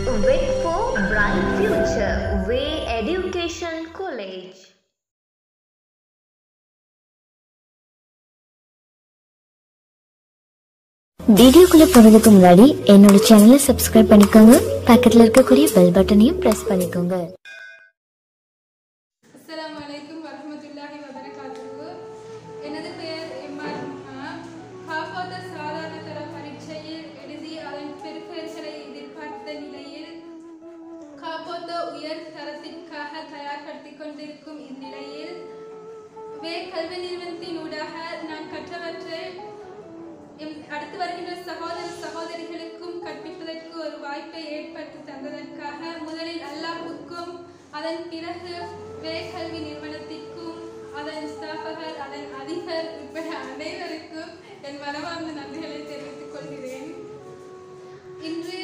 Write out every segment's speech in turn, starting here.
Wait for bright future. Way Education College. வீடியோக்குள்ள போறதுக்கு முன்னாடி என்னோட சேனலை சப்ஸ்கிரைப் பண்ணிக்கோங்க. பக்கத்துல இருக்கக்கூடிய பெல் பட்டனையும் பிரஸ் பண்ணிக்கோங்க. அஸ்ஸலாமு அலைக்கும் வரஹ்மத்துல்லாஹி வபரகாத்துஹு. எனது பெயர் எம்ஆர் முஹா. காப்பாத சாதாரண தர பரீட்சையில் எழுதி அதன் பெறுபேறுகளை எதிர்பார்த்த நிலையில் காப்பாத உயர் தரத்திற்காக தயார்படுத்திக் கொண்டிருக்கும் இந்நிலையில் கல்வி நிறுவனத்தின் ஊடாக நான் கற்றவற்றை அடுத்து வருகின்ற சகோதர சகோதரிகளுக்கும் கற்பிப்பதற்கு ஒரு வாய்ப்பை ஏற்படுத்தி தந்ததற்காக முதலில் அல்லாஹ்வுக்கும் அதன் பிறகு கல்வி நிறுவனத்திற்கும் அதன் ஸ்தாபகர் அதன் அதிபர் உட்பட அனைவருக்கும் என் மனமார்ந்த நன்றிகளை தெரிவித்துக் கொள்கிறேன். இன்று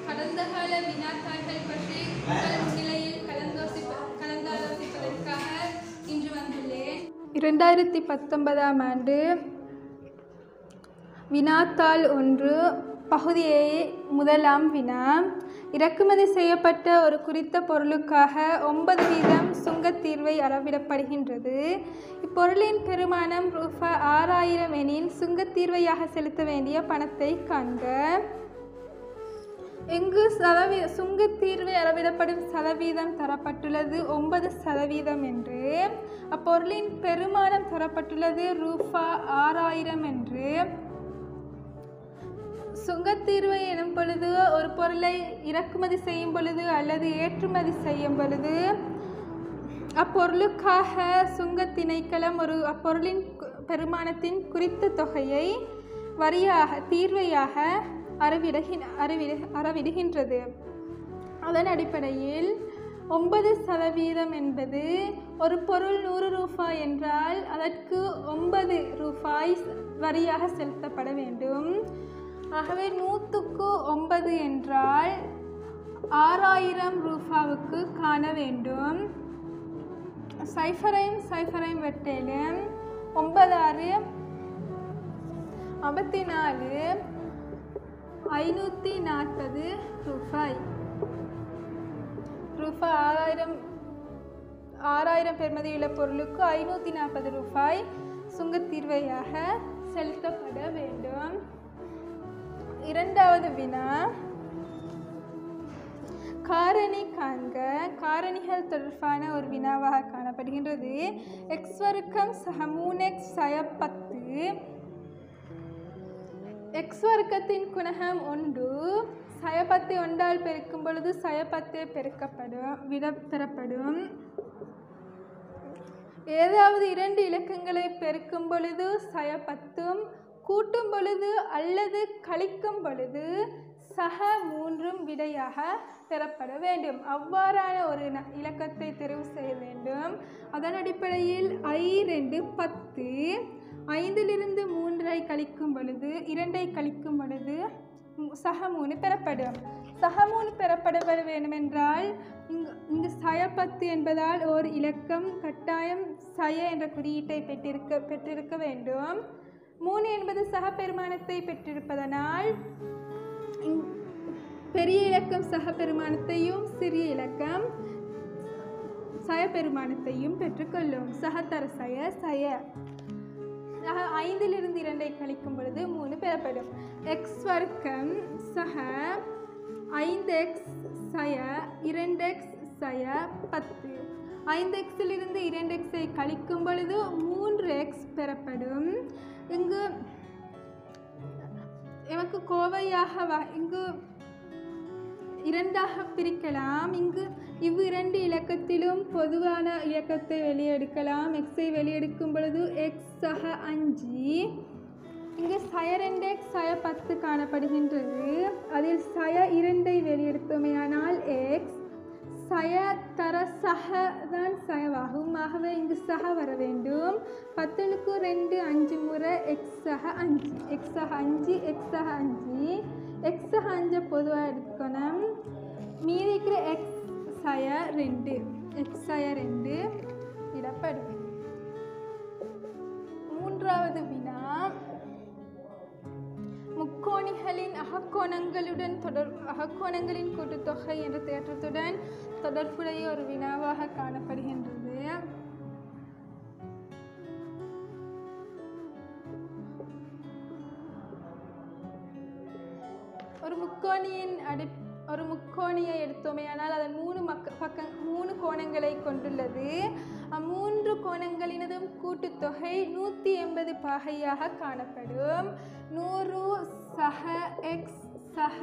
கடந்த கால வினாத்தாள்கள் பற்றி உங்கள் முன்னிலையில் கலந்தாலோசிப்பதற்காக இன்று வந்துள்ளேன். 2019ஆம் ஆண்டு வினாத்தாள் 1 பகுதி A முதலாம் வினா. இறக்குமதி செய்யப்பட்ட ஒரு குறித்த பொருளுக்காக 9% சுங்கத்தீர்வை அளவிடப்படுகின்றது. இப்பொருளின் பெருமானம் ரூபாய் 6000 எனில் சுங்கத்தீர்வையாக செலுத்த வேண்டிய பணத்தை காண்க. இங்கு சுங்கத்தீர்வை அளவிடப்படும் சதவீதம் தரப்பட்டுள்ளது 9% என்று. அப்பொருளின் பெருமானம் தரப்பட்டுள்ளது ரூபாய் 6000 என்று. சுங்கத்தீர்வை எனும் பொழுது ஒரு பொருளை இறக்குமதி செய்யும் பொழுது அல்லது ஏற்றுமதி செய்யும் பொழுது அப்பொருளுக்காக சுங்க திணைக்களம் அப்பொருளின் பெருமானத்தின் குறித்த தொகையை தீர்வையாக அறவிடுகின்றது. அதன் அடிப்படையில் 9% என்பது ஒரு பொருள் 100 ரூபாய் என்றால் அதற்கு 9 ரூபாய் வரியாக செலுத்தப்பட வேண்டும். ஆகவே 100க்கு 9 என்றால் 6000 ரூபாவுக்கு காண வேண்டும். சைஃபரையும் வெட்டேலும் 9 6 54 540 ரூபாய். 6000 பெறுமதியுள்ள பொருளுக்கு 540 ரூபாய் சுங்கத்தீர்வையாக செலுத்தப்பட வேண்டும். இரண்டாவது வினா காரணி காண்க. காரணிகள் தொடர்பான ஒரு வினாவாக காணப்படுகின்றது. x வர்க்கம் சக 3x சய 10. x வர்க்கத்தின் குணகம் 1 சய 10 ஒன்றால் பெருக்கும் பொழுது சய 10 பெறப்படும். ஏதாவது 2 இலக்கங்களை பெருக்கும் பொழுது சய 10 கூட்டும் பொழுது அல்லது கழிக்கும் பொழுது சக 3 விடையாக பெறப்பட வேண்டும். அவ்வாறான ஒரு இலக்கத்தை தெரிவு செய்ய வேண்டும். அதன் அடிப்படையில் I2 10 5லிருந்து 3ஐ கழிக்கும் பொழுது 2ஐ கழிக்கும் பொழுது சக 3 பெறப்படும். சக 3 பெறப்பட வேண்டுமென்றால் இங்கு சய 10 என்பதால் ஓர் இலக்கம் கட்டாயம் சய என்ற குறியீட்டை பெற்றிருக்க வேண்டும். 3 என்பது சக பெருமானத்தை பெற்றிருப்பதனால் பெரிய இலக்கம் சக பெருமானத்தையும் சிறிய இலக்கம் சய பெருமானத்தையும் பெற்றுக்கொள்ளும். சகத்தர சய 5லிருந்து 2ஐ கழிக்கும் பொழுது 3 பெறப்படும். x வர்க்கம் சக 5x சய 2x சய 10. 5xலிருந்து 2xஐ கழிக்கும் பொழுது 3x பெறப்படும். இங்கு எமக்கு கோவையாக இங்கு 2ஆக பிரிக்கலாம். இங்கு இவ்விரண்டு இலக்கத்திலும் பொதுவான இலக்கத்தை வெளியெடுக்கலாம். எக்ஸை வெளியெடுக்கும் பொழுது x சக 5. இங்கு சய 2x சய 10 காணப்படுகின்றது. அதில் சய 2ஐ வெளியெடுத்தோமேயானால் x சய தர சக தான் சயவாகும். ஆகவே இங்கு சக வர வேண்டும். 10க்கு 2 5 முறை x சக 5 x சக 5 x சக 5 x சக 5 பொதுவாக எடுக்கணும். மீதி இருக்கிற x சய 2 x சய 2 இடப்படும். மூன்றாவது வினா முக்கோண முக்கோணிகளின் அகக்கோணங்களின் கூட்டுத்தொகை என்ற தேற்றத்துடன் தொடர்புடைய ஒரு வினாவாக காணப்படுகின்றது. ஒரு முக்கோணியை எடுத்தோமேயானால் அதன் மூணு கோணங்களை கொண்டுள்ளது. மூன்று கோணங்களினதும் கூட்டுத்தொகை 180 பாகையாக காணப்படும். 100 சக எக்ஸ் சக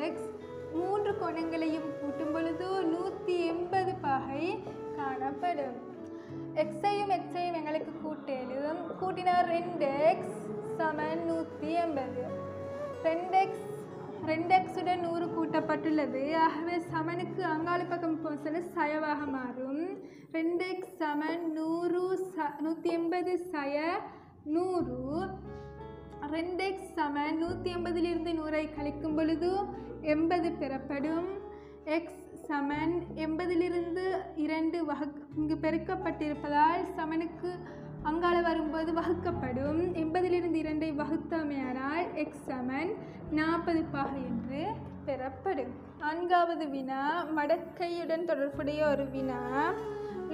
எக்ஸ் மூன்று கோணங்களையும் கூட்டும் பொழுது 180 பாகை காணப்படும். எக்ஸையும் எங்களுக்கு கூட்டேலும். கூட்டினார் 2x சமன் 180. 2x உடன் 100 கூட்டப்பட்டுள்ளது. ஆகவே சமனுக்கு அங்காள பக்கம் போசல சயவாக மாறும். 2x சமன் 180 சய 100. 2x சமன் 180 100 கழிக்கும் பொழுது 80 பெறப்படும். x சமன் 80 2 இங்கு பெருக்கப்பட்டிருப்பதால் சமனுக்கு அங்காள வரும்போது வகுக்கப்படும். 80 2 வகுத்தமையானால் x சமன் 40 பாகை என்று பெறப்படும். 4வது வினா மடக்கையுடன் தொடர்புடைய ஒரு வினா.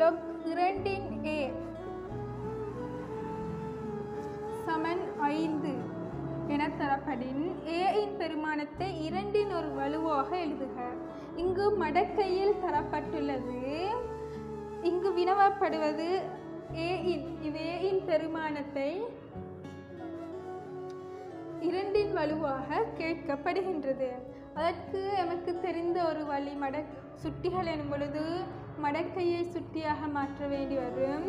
log 2 a சமன் 5 என தரப்படின் a பெருமானத்தை 2 ஒரு வலுவாக எழுதுக. இங்கு மடக்கையில் தரப்பட்டுள்ளது. இங்கு வினவப்படுவது a பெருமானத்தை 2 வலுவாக கேட்கப்படுகின்றது. அதற்கு எமக்கு தெரிந்த ஒரு வழி சுட்டிகள் எனும் பொழுது மடக்கையை சுட்டியாக மாற்ற வேண்டி வரும்.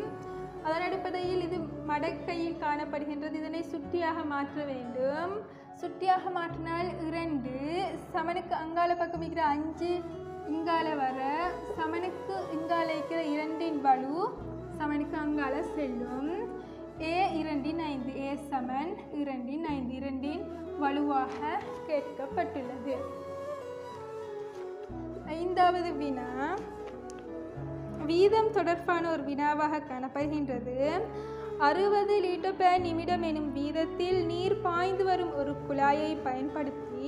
அதன் அடிப்படையில் இது மடக்கையில் காணப்படுகின்றது. இதனை சுட்டியாக மாற்ற வேண்டும். சுட்டியாக மாற்றினால் 2 சமனுக்கு அங்காள பக்கம் இருக்கிற 5 இங்கால வர சமனுக்கு இங்கால இருக்கிற 2 வலு சமனுக்கு அங்கால செல்லும். a 2 5 a சமன் 2 5 2 வலுவாக கேட்கப்பட்டுள்ளது. 5வது வினா வீதம் தொடர்பான ஒரு வினாவாக காணப்படுகின்றது. 60 லிட்டர்/நிமிடம் எனும் வீதத்தில் நீர் பாய்ந்து வரும் ஒரு குழாயை பயன்படுத்தி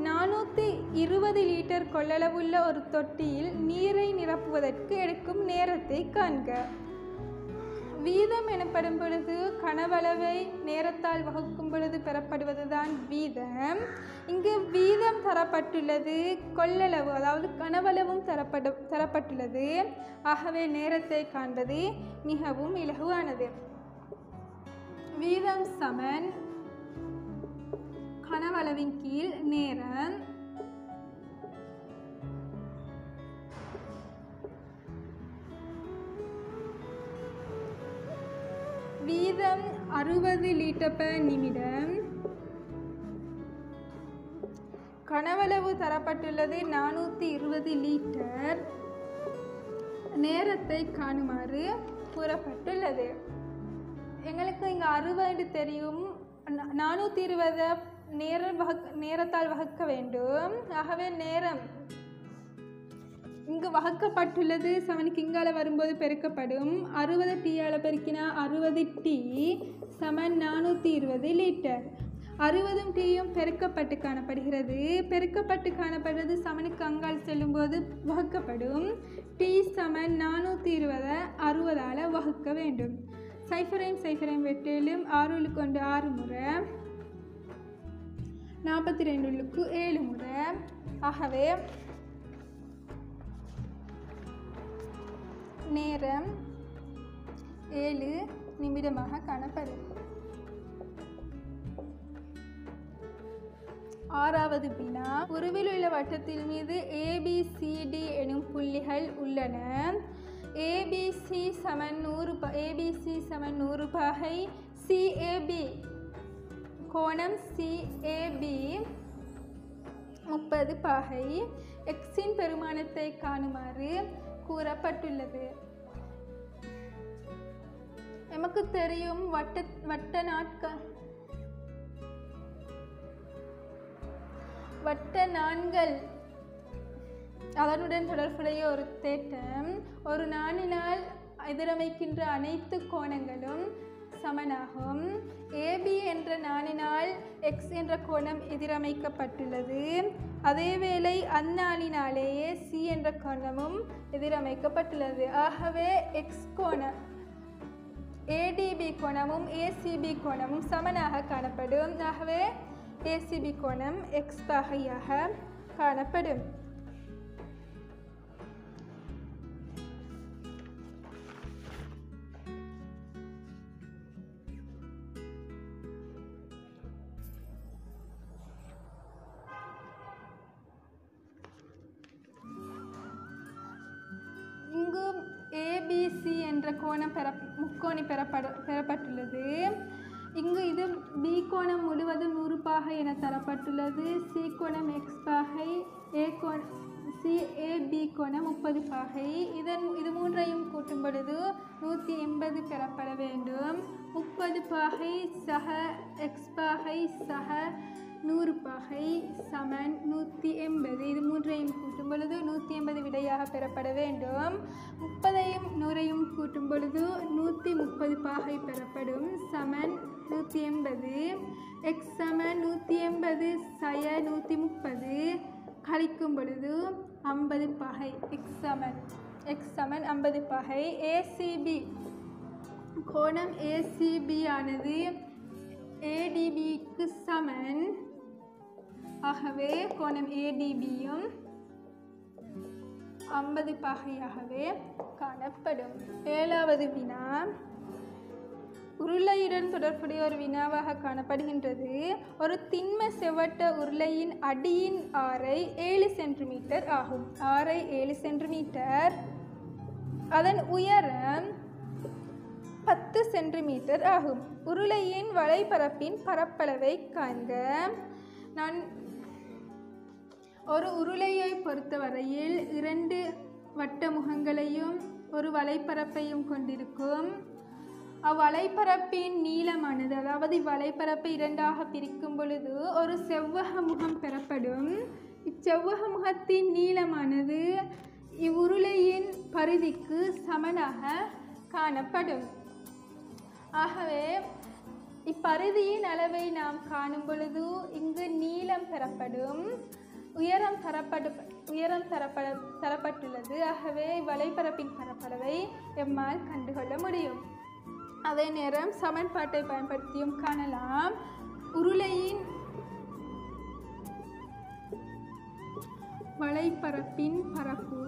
420 லிட்டர் கொள்ளளவுள்ள ஒரு தொட்டியில் நீரை நிரப்புவதற்கு எடுக்கும் நேரத்தை காண்க. வீதம் எனப்படும் பொழுது கனவளவை நேரத்தால் வகுக்கும் பொழுது பெறப்படுவதுதான் வீதம். இங்கு வீதம் தரப்பட்டுள்ளது, கொள்ளளவு அதாவது கனவளவும் தரப்பட்டுள்ளது. ஆகவே நேரத்தை காண்பது மிகவும் இலகுவானது. வீதம் சமன் கனவளவின் கீழ் நேரம். வீதம் 60 லிட்டர்/நிமிடம். கனவளவு தரப்பட்டுள்ளது 420 லிட்டர். நேரத்தை காணுமாறு கூறப்பட்டுள்ளது. எங்களுக்கு இங்கு 60 தெரியும். 420 நேரத்தால் வகுக்க வேண்டும். ஆகவே நேரம் இங்கு வகுக்கப்பட்டுள்ளது. சமனுக்கு இங்கால வரும்போது பெருக்கப்படும். 60 டீயால் பெருக்கினா 60 டீ சமன் 420 லிட்டர். 60 டீயும் பெருக்கப்பட்டு காணப்படுகிறது. பெருக்கப்பட்டு காணப்படுறது சமனுக்கு அங்கால் செல்லும்போது வகுக்கப்படும். டீ சமன் 420 60ஆல் வகுக்க வேண்டும். 0 வெட்டேலும் 6 கொண்டு 6 முறை 42 7 முறை. ஆகவே நேரம் 7 நிமிடமாக காணப்படும். 6வது வினா உருவில் உள்ள வட்டத்தின் மீது ABCD எனும் புள்ளிகள் உள்ளன. ABC சமன் 100 பாகை. CAB கோணம் CAB 30 பாகை. எக்ஸின் பெருமானத்தை காணுமாறு கூறப்பட்டுள்ளது. நமக்கு தெரியும் வட்ட நாண்கள் அதனுடன் தொடர்புடைய ஒரு தேட்டம். ஒரு நாணினால் எதிரமைக்கின்ற அனைத்து கோணங்களும் சமனாகும். ஏபி என்ற நாணினால் எக்ஸ் என்ற கோணம் எதிரமைக்கப்பட்டுள்ளது. அதேவேளை அந்நாளினாலேயே சி என்ற கோணமும் எதிரமைக்கப்பட்டுள்ளது. ஆகவே எக்ஸ் கோணம் ஏடிபி கோணமும் ஏசிபி கோணமும் சமனாக காணப்படும். ஆகவே ஏசிபி கோணம் எக்ஸ் பாகையாக காணப்படும். இங்கு ஏபிசி என்ற கோணம் முக்கோணி பெறப்பட்டுள்ளது. இங்கு இது பி கோணம் முழுவதும் 100 பாகை என தரப்பட்டுள்ளது. சி கோணம் எக்ஸ் பாகை, ஏபி கோணம் 30 பாகை. இது மூன்றையும் கூட்டும் பொழுது 180 பெறப்பட வேண்டும். 30 பாகை சக எக்ஸ் பாகை சக 100 பாகை சமன் 180. இது மூன்றையும் கூட்டும் பொழுது 180 விடையாக பெறப்பட வேண்டும். 30ஐயும் 100ஐயும் கூட்டும் பொழுது 130 பாகை பெறப்படும். சமன் 180. எக்ஸ் சமன் 180 சய 130 கழிக்கும் பொழுது 50 பாகை. எக்ஸ் சமன் 50 பாகை. ஏசிபி கோணம் ஏசிபி ஆனது ஏடிபிக்கு சமன். ஆகவே கோணம் ஏடிபியும் 50 பாகையாகவே காணப்படும். 7வது வினா உருளையுடன் தொடர்புடைய ஒரு வினாவாக காணப்படுகின்றது. ஒரு திண்ம செவ்வட்ட உருளையின் அடியின் ஆரை 7 சென்டிமீட்டர் ஆகும். ஆரை 7 சென்டிமீட்டர். அதன் உயரம் 10 சென்டிமீட்டர் ஆகும். உருளையின் வலைப்பரப்பின் பரப்பளவை காண்க. நான் ஒரு உருளையை பொறுத்தவரையில் 2 வட்ட முகங்களையும் ஒரு வலைப்பரப்பையும் கொண்டிருக்கும். அவ்வலைப்பரப்பின் நீளமானது, அதாவது வலைப்பரப்பை 2ஆக பிரிக்கும் பொழுது ஒரு செவ்வக முகம் பெறப்படும். இச்செவ்வக முகத்தின் நீளமானது இவ்வுருளையின் பரிதிக்கு சமனாக காணப்படும். ஆகவே இப்பரிதியின் அளவை நாம் காணும் பொழுது இங்கு நீளம் பெறப்படும். உயரம் தரப்பட்டுள்ளது. ஆகவே வலைப்பரப்பின் பரப்பளவை எம்மால் கண்டுகொள்ள முடியும். அதே நேரம் சமன்பாட்டை பயன்படுத்தியும் காணலாம். உருளையின் வலைப்பரப்பின் பரப்பு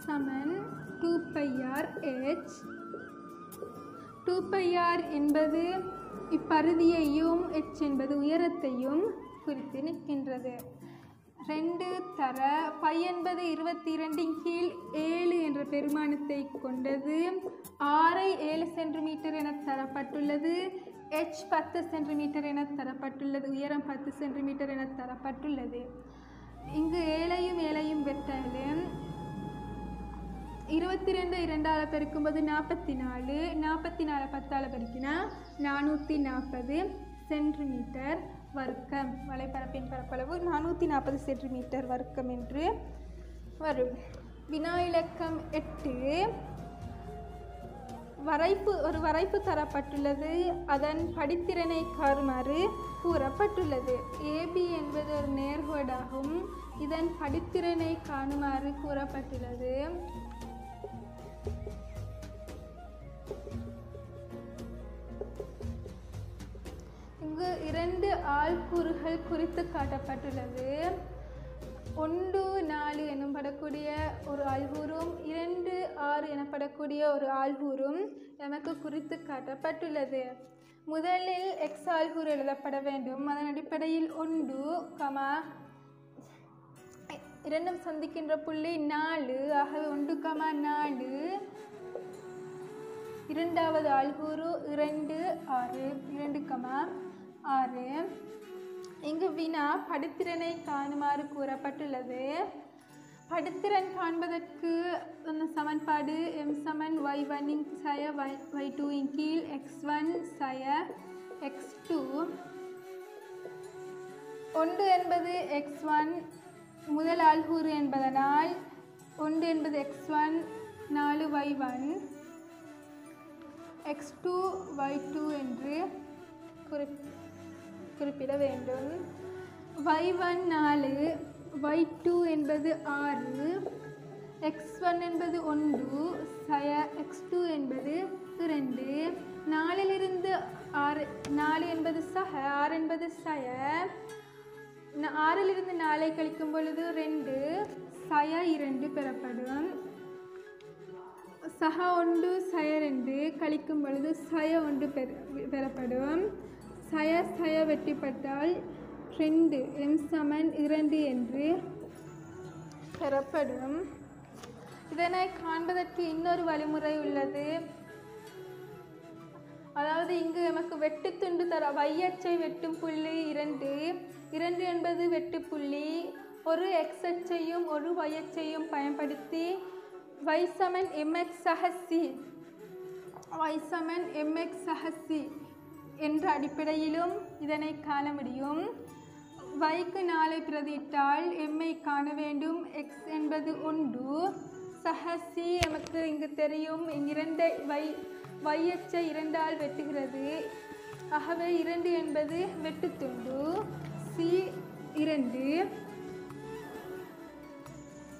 சமன் 2πr/h. 2πr என்பது இப்பரிதியையும் h என்பது உயரத்தையும் குறித்து நிற்கின்றது. 2 தர π என்பது 22/7 என்ற பெருமானத்தை கொண்டது. ஆரை 7 சென்டிமீட்டர் என தரப்பட்டுள்ளது. h 10 சென்டிமீட்டர் என தரப்பட்டுள்ளது. உயரம் 10 சென்டிமீட்டர் என தரப்பட்டுள்ளது. இங்கு 7ஐயும் வெட்டாலும் 22 2ஆல் பெருக்கும்போது 44. 44 10ஆல் பெருக்கினா 440 சென்டிமீட்டர் வர்க்கம். வலைப்பரப்பின் பரப்பளவு 440 சென்டிமீட்டர் வர்க்கம் என்று வரும். வினா இலக்கம் 8. ஒரு வரைப்பு தரப்பட்டுள்ளது. அதன் படித்திறனை காணுமாறு கூறப்பட்டுள்ளது. ஏபி என்பது ஒரு நேர்கோடாகும். இதன் படித்திறனை காணுமாறு கூறப்பட்டுள்ளது. இங்கு 2 ஆள்கூறுகள் குறித்து காட்டப்பட்டுள்ளது. 1 4 எனப்படக்கூடிய ஒரு ஆள்கூறும் 2 6 எனப்படக்கூடிய ஒரு ஆள்கூறும் நமக்கு குறித்து காட்டப்பட்டுள்ளது. முதலில் எக்ஸ் ஆள்கூறு எழுதப்பட வேண்டும். அதன் அடிப்படையில் 1, இரண்டும் சந்திக்கின்ற புள்ளி 4. ஆகவே 1, 4. இரண்டாவது ஆள்கூறு 2 6. 2, 6. இங்கு வினா படித்திறனை காணுமாறு கூறப்பட்டுள்ளது. படித்திறன் காண்பதற்கு சமன்பாடு m சமன் y1 சய y2 கீழ் x1 சய x2. 1 என்பது x1 முதல் ஆள்கூறு என்பதனால் 1 என்பது x1 4y1 x2 y2 என்று குறிப்பிட வேண்டும். y1 4, y2 என்பது 6, x1 என்பது 1, சய x2 என்பது 2. 4 என்பது சக, 6 என்பது சய. 6 4 கழிக்கும் பொழுது 2, சய 2 பெறப்படும். சக 1 சய 2 கழிக்கும் பொழுது சய 1 பெறப்படும். சய வெட்டிப்பட்டால் 2 m சமன் 2 என்று பெறப்படும். இதனை காண்பதற்கு இன்னொரு வழிமுறை உள்ளது. அதாவது இங்கு நமக்கு வெட்டு துண்டு தர y அச்சை வெட்டும் புள்ளி 2 என்பது வெட்டு புள்ளி. ஒரு x அச்சையும் ஒரு y அச்சையும் பயன்படுத்தி y சமன் mx சக c என்ற அடிப்படையிலும் இதனை காண முடியும். yக்கு 4 பிரதியிட்டால் m காண வேண்டும். x என்பது 1, சக c நமக்கு இங்கு தெரியும். y அச்சை 2 ஆல் வெட்டுகிறது. ஆகவே 2 என்பது வெட்டுத்துண்டு. c 2,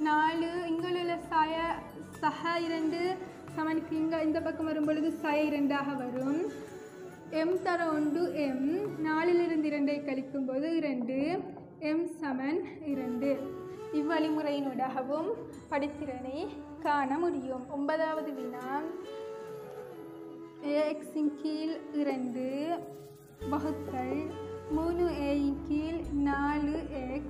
4 இங்குள்ள சக 2 சமனுக்கு இந்த பக்கம் வரும் பொழுது சய 2ஆக வரும். m தர 1 m, 4 2ஐ கழிக்கும் போது 2, m சமன் 2. இவ்வழிமுறையினூடாகவும் படித்திறனை காண முடியும். 9வது வினா, ax இன் கீழ் 2 வகுத்தல் 3a இன் கீழ் 4x.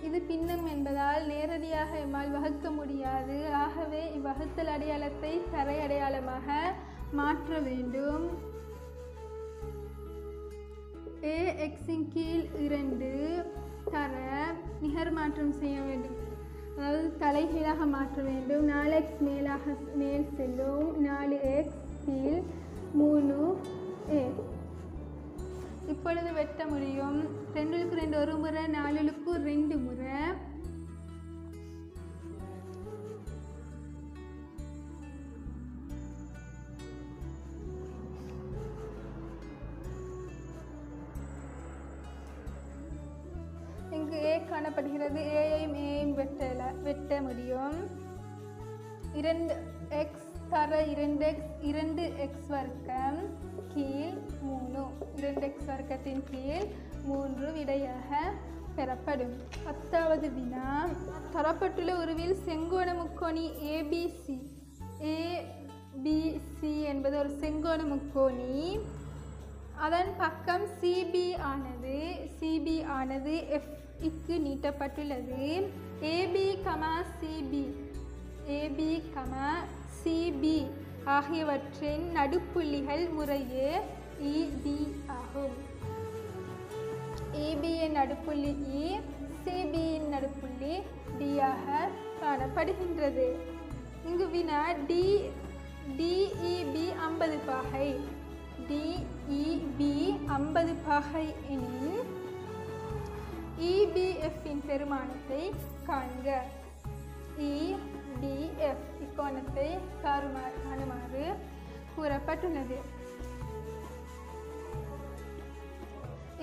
இது பின்னம் என்பதால் நேரடியாக எம்மால் வகுக்க முடியாது. ஆகவே இவ்வகுத்தல் அடையாளத்தை தரை அடையாளமாக மாற்ற வேண்டும். ax இன் கீழ் 2 தர நிகர் மாற்றம் செய்ய வேண்டும். அதாவது தலைகீழாக மாற்ற வேண்டும். 4x மேல் செல்லும். 4x கீழ் 3a. இப்பொழுது வெட்ட முடியும். 2க்கு 2 ஒரு முறை, 4க்கு 2 முறை. இங்கு a காணப்படுகிறது. a-ஐயும் a-ஐயும் வெட்ட முடியும். 2x தர 2x 2x வர்க்கம் கீழ் 3, 2x வர்க்கத்தின் கீழ் 3 விடையாக பெறப்படும். 10வது வினா, தரப்பட்டுள்ள உருவில் செங்கோண முக்கோணி ABC என்பது ஒரு செங்கோண முக்கோணி. அதன் பக்கம் CB ஆனது F-க்கு நீட்டப்பட்டுள்ளது. AB, CB ஆகியவற்றின் நடுப்புள்ளிகள் முறையே ED ஆகும். EB-யின் நடுப்புள்ளி E, CB-யின் நடுப்புள்ளி D ஆக காணப்படுகின்றது. இங்கு வினா DEB 50 பாகை. DEB 50 பாகை எனில் EBF-இன் பெருமானத்தை காண்க. EDF இக்கோணத்தை காணுமாறு கூறப்பட்டுள்ளது.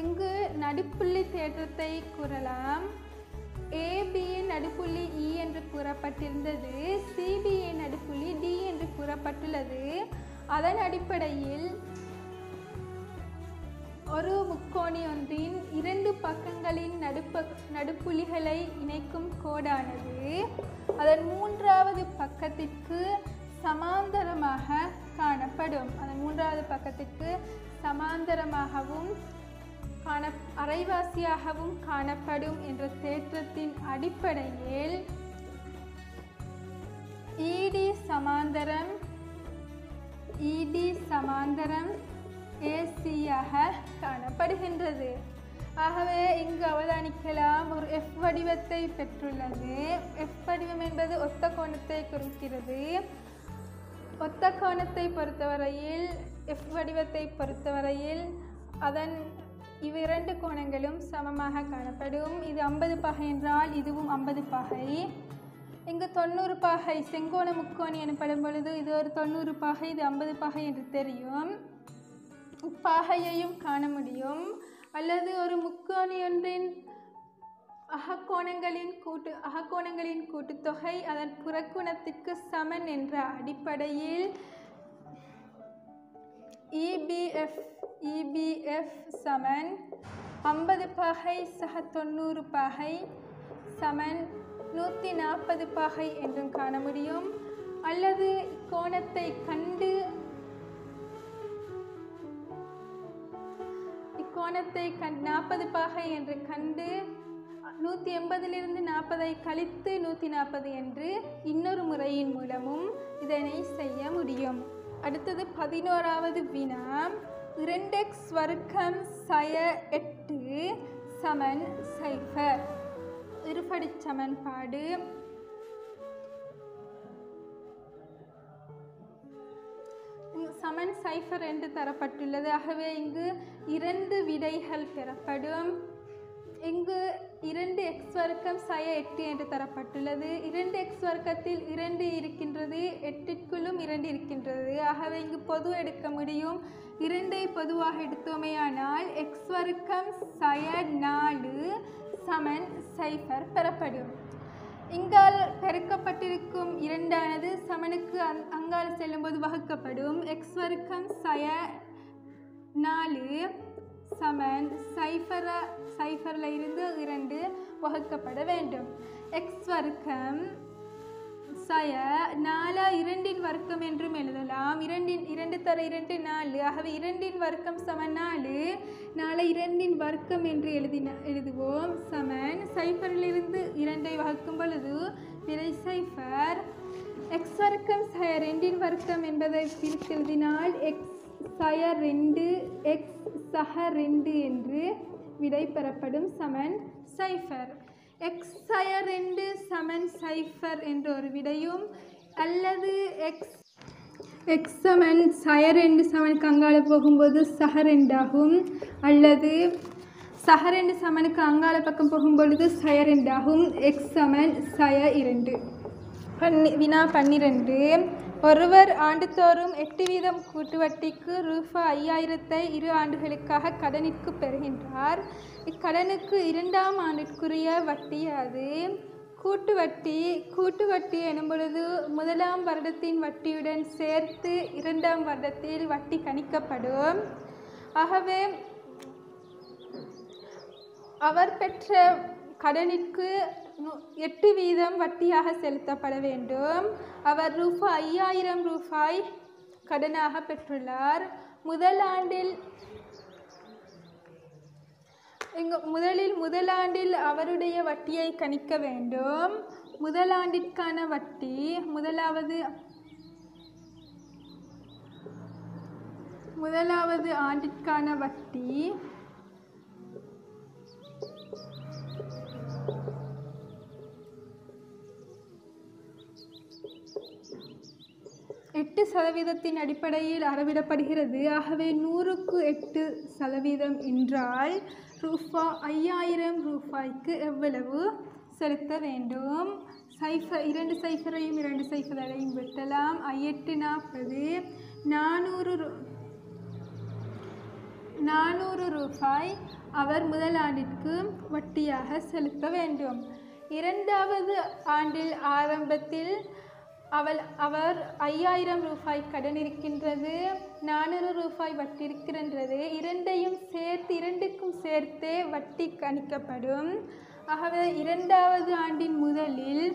இங்கு நடுப்புள்ளி தேற்றத்தை கூறலாம். AB-யின் நடுப்புள்ளி E என்று கூறப்பட்டிருந்தது. CB-யின் நடுப்புள்ளி D என்று கூறப்பட்டுள்ளது. அதன் அடிப்படையில் ஒரு முக்கோணி ஒன்றின் 2 பக்கங்களின் நடுப்புள்ளிகளை இணைக்கும் கோடானது அதன் 3வது பக்கத்திற்கு சமாந்தரமாக காணப்படும். அதன் 3வது பக்கத்திற்கு சமாந்தரமாகவும் அரைவாசியாகவும் காணப்படும் என்ற தேற்றத்தின் அடிப்படையில் ED சமாந்தரம் AC-யாக காணப்படுகின்றது. ஆகவே இங்கு அவதானிக்கலாம், ஒரு F வடிவத்தை பெற்றுள்ளது. F வடிவம் என்பது ஒத்த கோணத்தை குறிக்கிறது. ஒத்த கோணத்தை பொறுத்தவரையில் F வடிவத்தை பொறுத்தவரையில் அதன் இவ்விரண்டு கோணங்களும் சமமாக காணப்படும். இது 50 பாகை என்றால் இதுவும் 50 பாகை. இங்கு 90 பாகை செங்கோண முக்கோணி எனப்படும் பொழுது இது ஒரு 90 பாகை, இது 50 பாகை என்று தெரியும். பாகையையும் காண முடியும். அல்லது ஒரு முக்கோணி ஒன்றின் அகக்கோணங்களின் கூட்டுத்தொகை அதன் புறக்கோணத்திற்கு சமன் என்ற அடிப்படையில் EBF சமன் 50 பாகை சக 90 பாகை சமன் 140 பாகை என்றும் காண முடியும். அல்லது இக்கோணத்தை கண்டு 40 பாகை என்று கண்டு 180 40 கழித்து 140 என்று இன்னொரு முறையின் மூலமும் இதனை செய்ய முடியும். அடுத்தது 11வது வினா. 2x வர்க்கம் சய 8 சமன் 0. இருபடி சமன்பாடு. சமன் 0 என்று தரப்பட்டுள்ளது. ஆகவே இங்கு 2 விடைகள் பெறப்படும். இங்கு 2x வர்க்கம் சய 8 என்று தரப்பட்டுள்ளது. 2x வர்க்கத்தில் 2 இருக்கின்றது, 8க்குள்ளும் 2 இருக்கின்றது. ஆகவே இங்கு பொது எடுக்க முடியும். 2ஐ பொதுவாக எடுத்தோமேயானால் x வர்க்கம் சய 4 சமன் 0 பெறப்படும். இங்கால் பெருக்கப்பட்டிருக்கும் 2ஆனது சமனுக்கு அங்கால் செல்லும்போது வகுக்கப்படும். x வர்க்கம் சய 4 சமன் 0 இருந்து 2 வகுக்கப்பட வேண்டும். x வர்க்கம் சய 4 2இன் வர்க்கம் என்றும் எழுதலாம். 2 தர 2 4. ஆகவே 2இன் வர்க்கம் சமன் 4. 4 2இன் வர்க்கம் என்று எழுதுவோம். சமன் 0 இருந்து 2ஐ வகுக்கும் பொழுது விடை 0. x வர்க்கம் சய 2இன் வர்க்கம் என்பதை பிரித்து எழுதினால் x சய 2 x சக 2 என்று விடை பெறப்படும். சமன் 0. x சய 2 சமன் 0 என்ற ஒரு விடையும், அல்லது x சமன் சய 2 சமனுக்கு அங்கால போகும்போது சக 2 ஆகும். அல்லது சக 2 சமனுக்கு அங்கால பக்கம் போகும்பொழுது சய 2 ஆகும். x சமன் சய 2. வினா 12. ஒருவர் ஆண்டுதோறும் 8 வீதம் கூட்டு வட்டிக்கு ரூபாய் 5000ஐ 2 ஆண்டுகளுக்காக கடனிற்கு பெறுகின்றார். இக்கடனுக்கு 2ஆம் ஆண்டிற்குரிய வட்டியாது. கூட்டு வட்டி எனும் பொழுது 1ஆம் வருடத்தின் வட்டியுடன் சேர்த்து 2ஆம் வருடத்தில் வட்டி கணிக்கப்படும். ஆகவே அவர் பெற்ற கடனிற்கு 8 வீதம் வட்டியாக செலுத்தப்பட வேண்டும். அவர் ரூபாய் 5000 கடனாக பெற்றுள்ளார். முதலாண்டில் அவருடைய வட்டியை கணிக்க வேண்டும். முதலாண்டிற்கான வட்டி முதலாவது ஆண்டிற்கான வட்டி 8% அடிப்படையில் அறவிடப்படுகிறது. ஆகவே 100க்கு 8% என்றால் ரூபாய் 5000க்கு எவ்வளவு செலுத்த வேண்டும்? 2 சைஃபரையும் 2 சைஃபரையும் வெட்டலாம். 8 40 400 ரூபாய் அவர் முதலாண்டிற்கு வட்டியாக செலுத்த வேண்டும். 2வது ஆண்டில் ஆரம்பத்தில் அவர் 5000 ரூபாய் கடன் இருக்கின்றது, 400 ரூபாய் வட்டி இருக்கின்றது. இரண்டுக்கும் சேர்த்தே வட்டி கணிக்கப்படும். ஆகவே 2வது ஆண்டின் முதலில்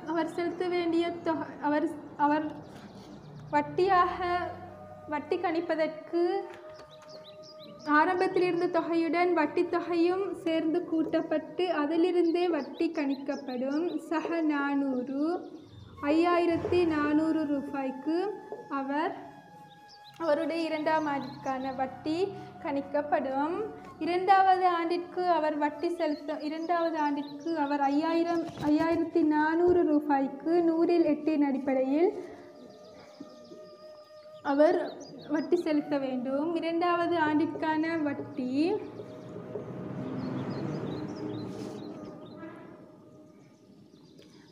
அவர் செலுத்த வேண்டிய அவர் வட்டி கணிப்பதற்கு ஆரம்பத்தில் இருந்த தொகையுடன் வட்டி தொகையும் சேர்ந்து கூட்டப்பட்டு அதிலிருந்தே வட்டி கணிக்கப்படும். சக 5400 ரூபாய்க்கு அவர் அவருடைய 2ஆம் ஆண்டிற்கான வட்டி கணிக்கப்படும். 2வது ஆண்டிற்கு அவர் வட்டி செலுத்த 2வது ஆண்டிற்கு அவர் 5400 ரூபாய்க்கு 100ல் 8 அடிப்படையில் அவர் வட்டி செலுத்த வேண்டும். 2வது ஆண்டிற்கான வட்டி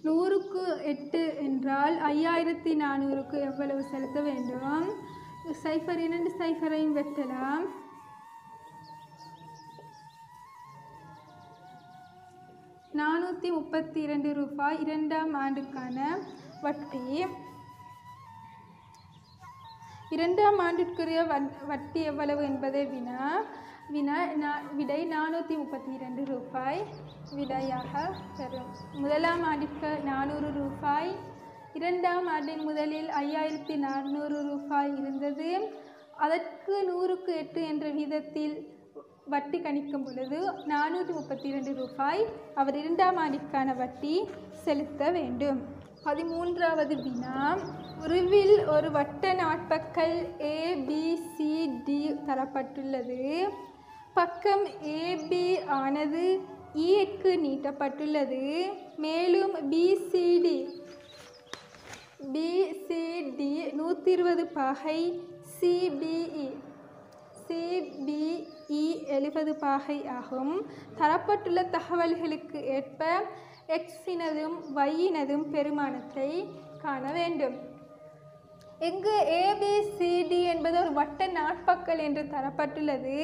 100க்கு 8 என்றால் 5400க்கு எவ்வளவு செலுத்த வேண்டும்? 02 சைஃபரையும் வெட்டலாம். 432 ரூபாய் 2ஆம் ஆண்டுக்கான வட்டி. 2ஆம் ஆண்டிற்குரிய வட்டி எவ்வளவு என்பதை விடை 432 ரூபாய் விடையாக பெறும். 1ஆம் ஆண்டிற்கு 400 ரூபாய், 2ஆம் ஆண்டின் முதலில் 5400 ரூபாய் இருந்தது. அதற்கு 100க்கு 8 என்ற வீதத்தில் வட்டி கணிக்கும் பொழுது 432 ரூபாய் அவர் 2ஆம் ஆண்டிற்கான வட்டி செலுத்த வேண்டும். 13வது வினா, உருவில் ஒரு வட்ட நாட்பக்கல் ABCD தரப்பட்டுள்ளது. பக்கம் AB ஆனது Eக்கு நீட்டப்பட்டுள்ளது. மேலும் BCD 120 பாகை, CBE 70 பாகை ஆகும். தரப்பட்டுள்ள தகவல்களுக்கு ஏற்ப Xயினதும் Yயினதும் பெருமானத்தை காண வேண்டும். இங்கு ABCD என்பது ஒரு வட்ட நாட்பக்கல் என்று தரப்பட்டுள்ளது.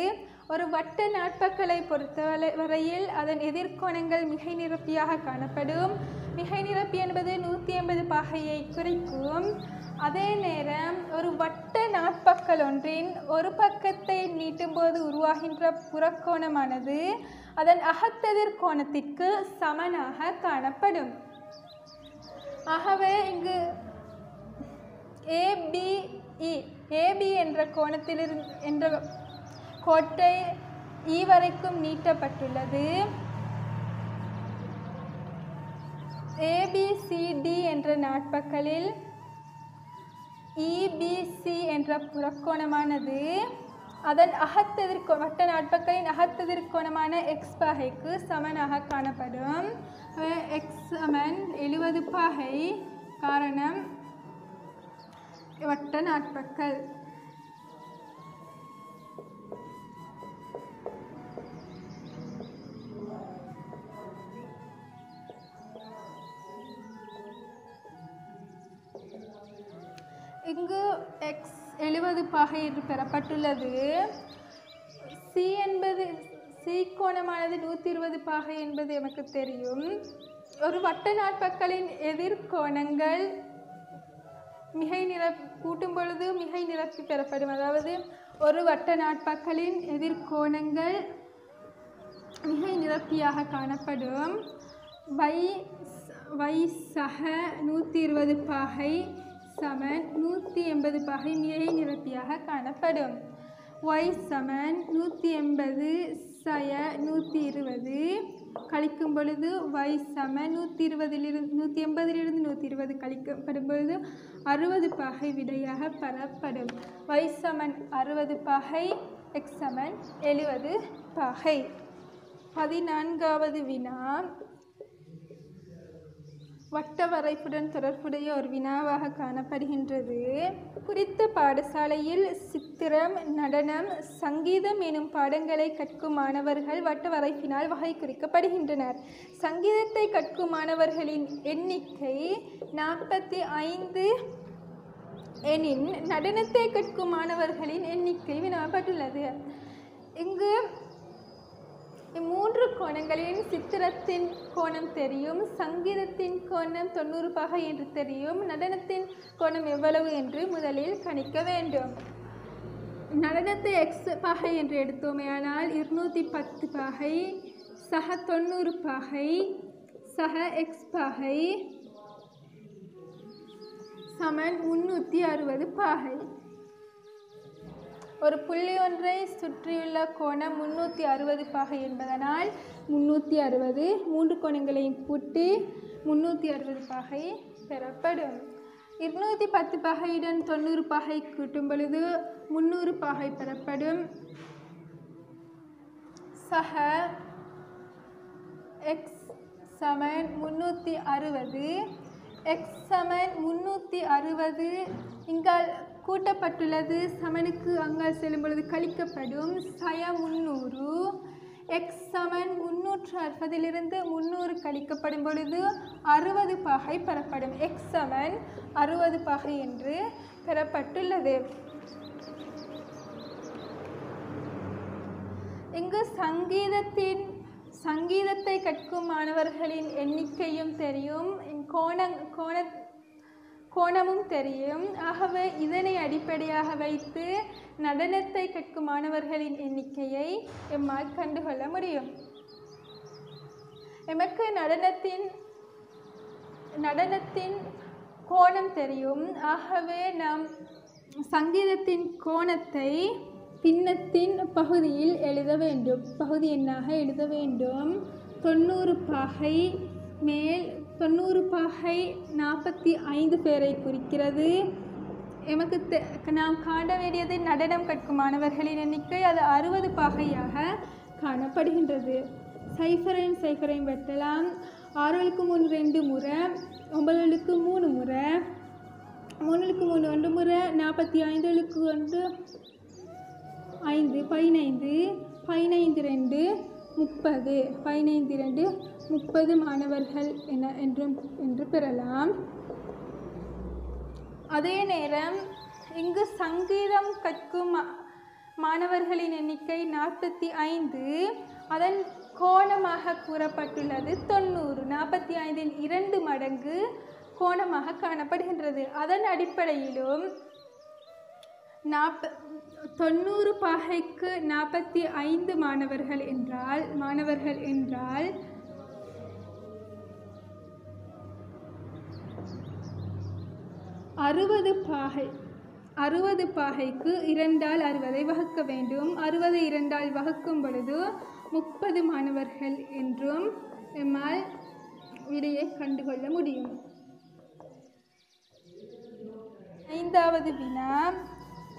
ஒரு வட்ட நாட்பக்கலை பொறுத்தவரையில் அதன் எதிர்கோணங்கள் மிகை நிரப்பியாக காணப்படும். மிகை நிரப்பி என்பது 180 பாகையை குறிக்கும். அதே நேரம் ஒரு வட்ட நாட்பக்கல் ஒன்றின் ஒரு பக்கத்தை நீட்டும் போது உருவாகின்ற புறக்கோணமானது அதன் அகத்தெதிர் கோணத்திற்கு சமனாக காணப்படும். ஆகவே இங்கு AB என்ற கோணத்திலிருந்து என்ற கோட்டை E வரைக்கும் நீட்டப்பட்டுள்ளது. ABCD என்ற நாட்பக்கலில் EBC என்ற புறக்கோணமானது அதன் வட்ட நாட்பக்கலின் அகத்தெதிர்கோணமான X பாகைக்கு சமனாக காணப்படும். X சமன் 70 பாகை. காரணம் வட்ட நாட்பக்கல். இங்கு X 70 பாகை என்று பெறப்பட்டுள்ளது. C கோணமானது 120 பாகை என்பது எனக்கு தெரியும். ஒரு வட்ட நாட்பக்கலின் எதிர்கோணங்கள் கூட்டும் பொழுது மிகை நிரப்பி பெறப்படும். அதாவது ஒரு வட்ட நாட்பக்கலின் எதிர்கோணங்கள் மிகை நிரப்பியாக காணப்படும். Y சக 120 பாகை சமன் 180 பாகை மிகை நிரப்பியாக காணப்படும். Y சமன் 180 சய 120 கழிக்கும் பொழுது Y சமன் 180லிருந்து 120 கழிக்கப்படும் பொழுது 60 பாகை விடையாக பெறப்படும். Y சமன் 60 பாகை, X சமன் 70 பாகை. 14வது வினா வட்ட வரைப்புடன் தொடர்புடைய ஒரு வினாவாக காணப்படுகின்றது. குறித்த பாடசாலையில் சித்திரம், நடனம், சங்கீதம் எனும் பாடங்களை கற்கும் மாணவர்கள் வட்ட வரைப்பினால் வகை குறிக்கப்படுகின்றனர். சங்கீதத்தை கற்கும் மாணவர்களின் எண்ணிக்கை 45 எனின் நடனத்தை கற்கும் மாணவர்களின் எண்ணிக்கை வினவப்பட்டுள்ளது. இங்கு 3 கோணங்களின் சித்திரத்தின் கோணம் தெரியும், சங்கீதத்தின் கோணம் 90 பாகை என்று தெரியும். நடனத்தின் கோணம் எவ்வளவு என்று முதலில் கணிக்க வேண்டும். நடனத்தை X பாகை என்று எடுத்தோமேயானால் 210 பாகை சக 90 பாகை சக X பாகை சமன் 360 பாகை. ஒரு புள்ளி ஒன்றை சுற்றியுள்ள கோணம் 360 பாகை என்பதனால் 360 3 கோணங்களையும் கூட்டி 360 பாகை பெறப்படும். 210 பகையுடன் 90 பகை கூட்டும் பொழுது 300 பகை பெறப்படும். சக எக்ஸ் சமன் 360. எக்ஸ் சமன் 360 இங்கால் கூட்டப்பட்டுள்ளது, சமனுக்கு அங்கால் செல்லும் பொழுது கழிக்கப்படும். சய 300. எக்ஸ் சமன் 360 300 கழிக்கப்படும் பொழுது 60 பகை பெறப்படும். எக்ஸ் சமன் 60 பகை என்று பெறப்பட்டுள்ளது. இங்கு சங்கீதத்தை கற்கும் மாணவர்களின் எண்ணிக்கையும் தெரியும், கோணமும் தெரியும். ஆகவே இதனை அடிப்படையாக வைத்து நடனத்தை கற்கும் மாணவர்களின் எண்ணிக்கையை எம்மால் கண்டுகொள்ள முடியும். எமக்கு நடனத்தின் கோணம் தெரியும். ஆகவே நாம் சங்கீதத்தின் கோணத்தை பின்னத்தின் பகுதியில் எழுத வேண்டும், பகுதி எண்ணாக எழுத வேண்டும். 90 பகை மேல் 90 பகை 45 பேரை குறிக்கிறது. எமக்கு நாம் காண வேண்டியது நடனம் கற்கும் மாணவர்களின் எண்ணிக்கை, அது 60 பகையாக காணப்படுகின்றது. சைஃபரையும் வெட்டலாம். 6களுக்கு 3 2 முறை, 9களுக்கு 3 முறை, 3களுக்கு 3 1 முறை, 45களுக்கு 1 5, 15, 15 2 30, 15 2 30 மாணவர்கள் என்று பெறலாம். அதே நேரம் இங்கு சங்கீதம் கற்கும் மாணவர்களின் எண்ணிக்கை 45, அதன் கோணமாக கூறப்பட்டுள்ளது 90. 45இன் 2 மடங்கு கோணமாக காணப்படுகின்றது. அதன் அடிப்படையிலும் 90 பகைக்கு 45 மாணவர்கள் என்றால் 60 பாகைக்கு 2ஆல் 60ஐ வகுக்க வேண்டும். 60ஐ 2ஆல் வகுக்கும் பொழுது 30 மாணவர்கள் என்றும் எம்மால் விடையை கண்டுகொள்ள முடியும். 5வது வினா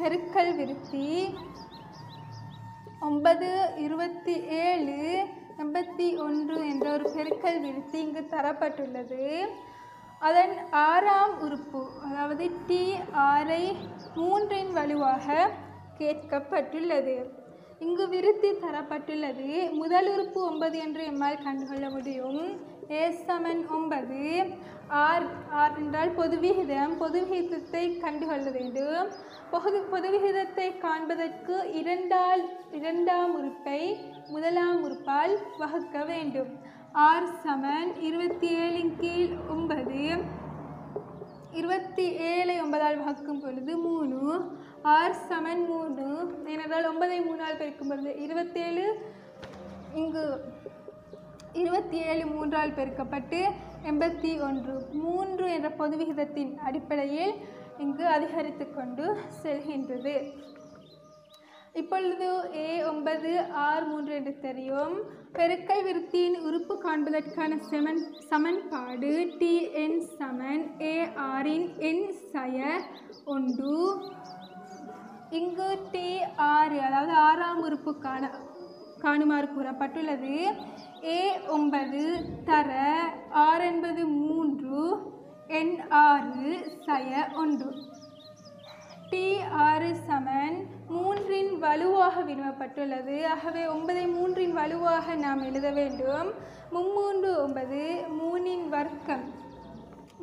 பெருக்கல் விருத்தி. 9, 27, 81 என்ற ஒரு பெருக்கல் விருத்தி இங்கு தரப்பட்டுள்ளது. அதன் 6ஆம் உறுப்பு, அதாவது T6ஐ 3இன் வலுவாக கேட்கப்பட்டுள்ளது. இங்கு விருத்தி தரப்பட்டுள்ளது. முதல் உறுப்பு 9 என்று எம்மால் கண்டுகொள்ள முடியும். A Saman 9. R என்றால் பொதுவிகிதம். பொதுவிகிதத்தை கண்டுகொள்ள வேண்டும். பொதுவிகிதத்தை காண்பதற்கு 2ஆம் உறுப்பை 1ஆம் உறுப்பால் வகுக்க வேண்டும். R சமன் 27/9. 27ஐ 9ஆல் வகுக்கும் பொழுது 3. R சமன் 3. ஏனென்றால் 9ஐ 3ஆல் பெருக்கும் பொழுது 27. இங்கு 27 3ஆல் பெருக்கப்பட்டு 81. 3 என்ற பொதுவிகிதத்தின் அடிப்படையில் இங்கு அதிகரித்து கொண்டு செல்கின்றது. இப்பொழுது A9 R3 என்று தெரியும். பெருக்கல் விருத்தியின் உறுப்பு காண்பதற்கான சமன்பாடு Tn சமன் ARஇன் எண் சய 1. இங்கு T6 அதாவது 6ஆம் உறுப்பு காணுமாறு கூறப்பட்டுள்ளது. A9 தர R என்பது 3, N 6 சய 1. T6 சமன் 3இன் வலுவாக விரும்பப்பட்டுள்ளது. ஆகவே 9ஐ 3இன் வலுவாக நாம் எழுத வேண்டும். 3 9, 3இன் வர்க்கம்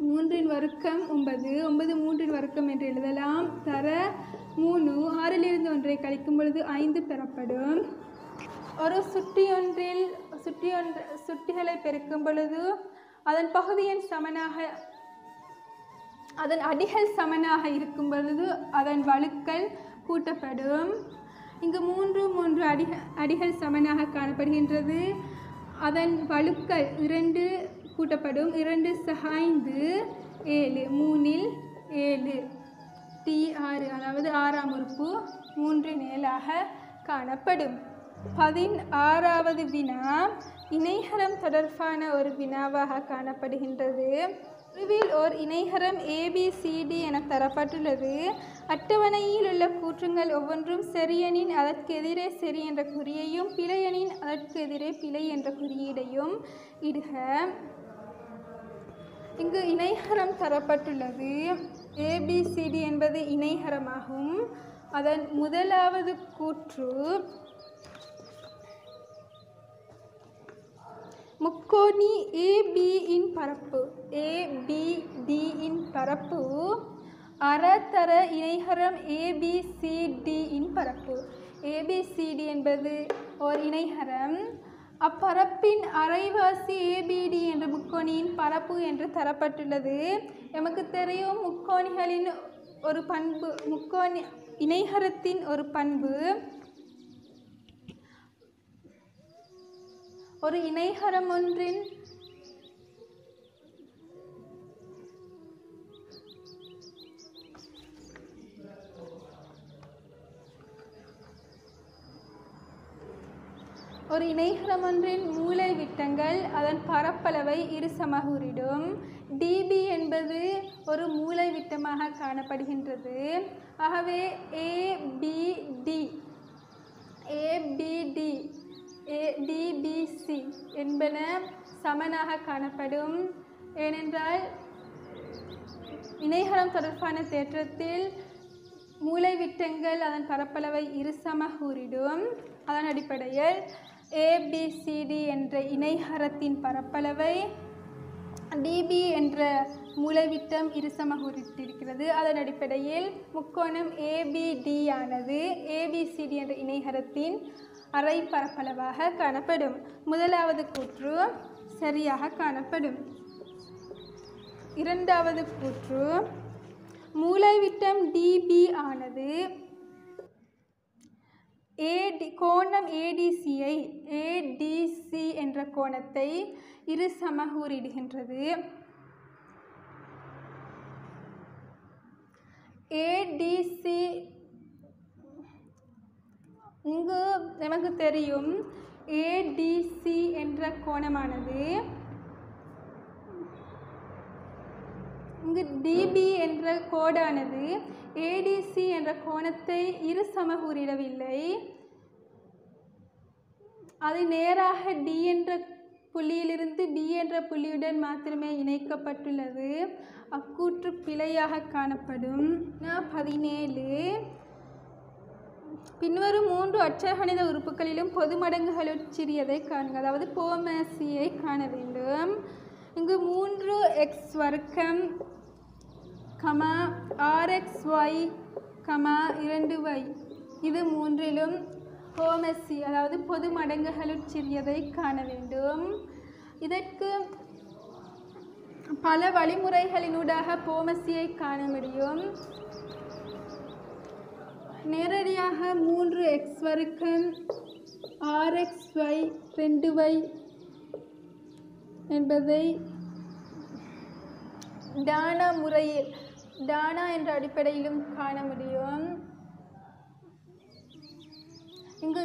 3இன் வர்க்கம் 9, 9 3இன் வர்க்கம் என்று எழுதலாம். தர 3, 6இலிருந்து 1ஐ கழிக்கும் பொழுது 5 பெறப்படும். ஒரு சுட்டிகளை பெருக்கும் பொழுது அதன் பகுதியின் அதன் அடிகள் சமனாக இருக்கும் பொழுது அதன் வழுக்கள் கூட்டப்படும். இங்கு 3 அடிகள் சமனாக காணப்படுகின்றது. அதன் வழுக்கள் 2 கூட்டப்படும். 2 5 7, 3இல் 7. T6 அதாவது 6ஆம் உறுப்பு 3 மேலாக காணப்படும். 16வது வினா இணைகரம் தொடர்பான ஒரு வினாவாக காணப்படுகின்றது. உருவில் ஓர் இணைகரம் ABCD என தரப்பட்டுள்ளது. அட்டவணையில் உள்ள கூற்றுங்கள் ஒவ்வொன்றும் சரியெனின் அதற்கு எதிரே சரி என்ற குறியையும் பிழையெனின் அதற்கு எதிரே பிழை என்ற குறியீடையும் இடுக. இங்கு இணைகரம் தரப்பட்டுள்ளது. ABCD என்பது இணைகரமாகும். அதன் முதலாவது கூற்று முக்கோணி AB இன் பரப்பு ABD இன் பரப்பு அறத்தர இணைகரம் ABCD இன் பரப்பு. ABCD என்பது ஓர் இணைகரம். அப்பரப்பின் அரைவாசி ABD என்ற முக்கோணியின் பரப்பு என்று தரப்பட்டுள்ளது. எமக்கு தெரியும் முக்கோணிகளின் ஒரு பண்பு, முக்கோணி இணைகரத்தின் ஒரு பண்பு, ஒரு இணைகரம் ஒன்றின் மூலை விட்டங்கள் அதன் பரப்பளவை இருசமகூறிடும். DB என்பது ஒரு மூலை விட்டமாக காணப்படுகின்றது. ஆகவே ABD DBC என்பன சமனாக காணப்படும். ஏனென்றால் இணைகரம் தொடர்பான தேற்றத்தில் மூலைவிட்டங்கள் அதன் பரப்பளவை இருசமகூறிடும். அதன் அடிப்படையில் ABCD என்ற இணைகரத்தின் பரப்பளவை DB என்ற மூலைவிட்டம் இருசமகூறிட்டிருக்கிறது. அதன் அடிப்படையில் முக்கோணம் ABD ஆனது ABCD என்ற இணைகரத்தின் அரை பரப்பளவாக காணப்படும். முதலாவது கூற்று சரியாக காணப்படும். இரண்டாவது கூற்று மூலைவிட்டம் DB ஆனது கோணம் ADC என்ற கோணத்தை இருசமகூறிடுகின்றது. ADC இங்கு நமக்கு தெரியும் ADC என்ற கோணமானது இங்கு DB என்ற கோடானது ADC என்ற கோணத்தை இருசமகூறிடவில்லை. அது நேராக D என்ற புள்ளியிலிருந்து B என்ற புள்ளியுடன் மாத்திரமே இணைக்கப்பட்டுள்ளது. அக்கூற்று பிழையாக காணப்படும். 17 பின்வரும் 3 அட்சரகணித உறுப்புகளிலும் பொது மடங்குகளுள் சிறியதை காணுங்க. அதாவது போமசியை காண வேண்டும். இங்கு 3x வர்க்கம் 6xy 2y இது மூன்றிலும் போமசி அதாவது பொது மடங்குகளுள் சிறியதை காண வேண்டும். இதற்கு பல வழிமுறைகளினூடாக போமசியை காண முடியும். நேரடியாக 3x வர்க்கம் 6xy 2y என்பதை டானா முறையில் டானா என்ற அடிப்படையிலும் காண முடியும். இங்கு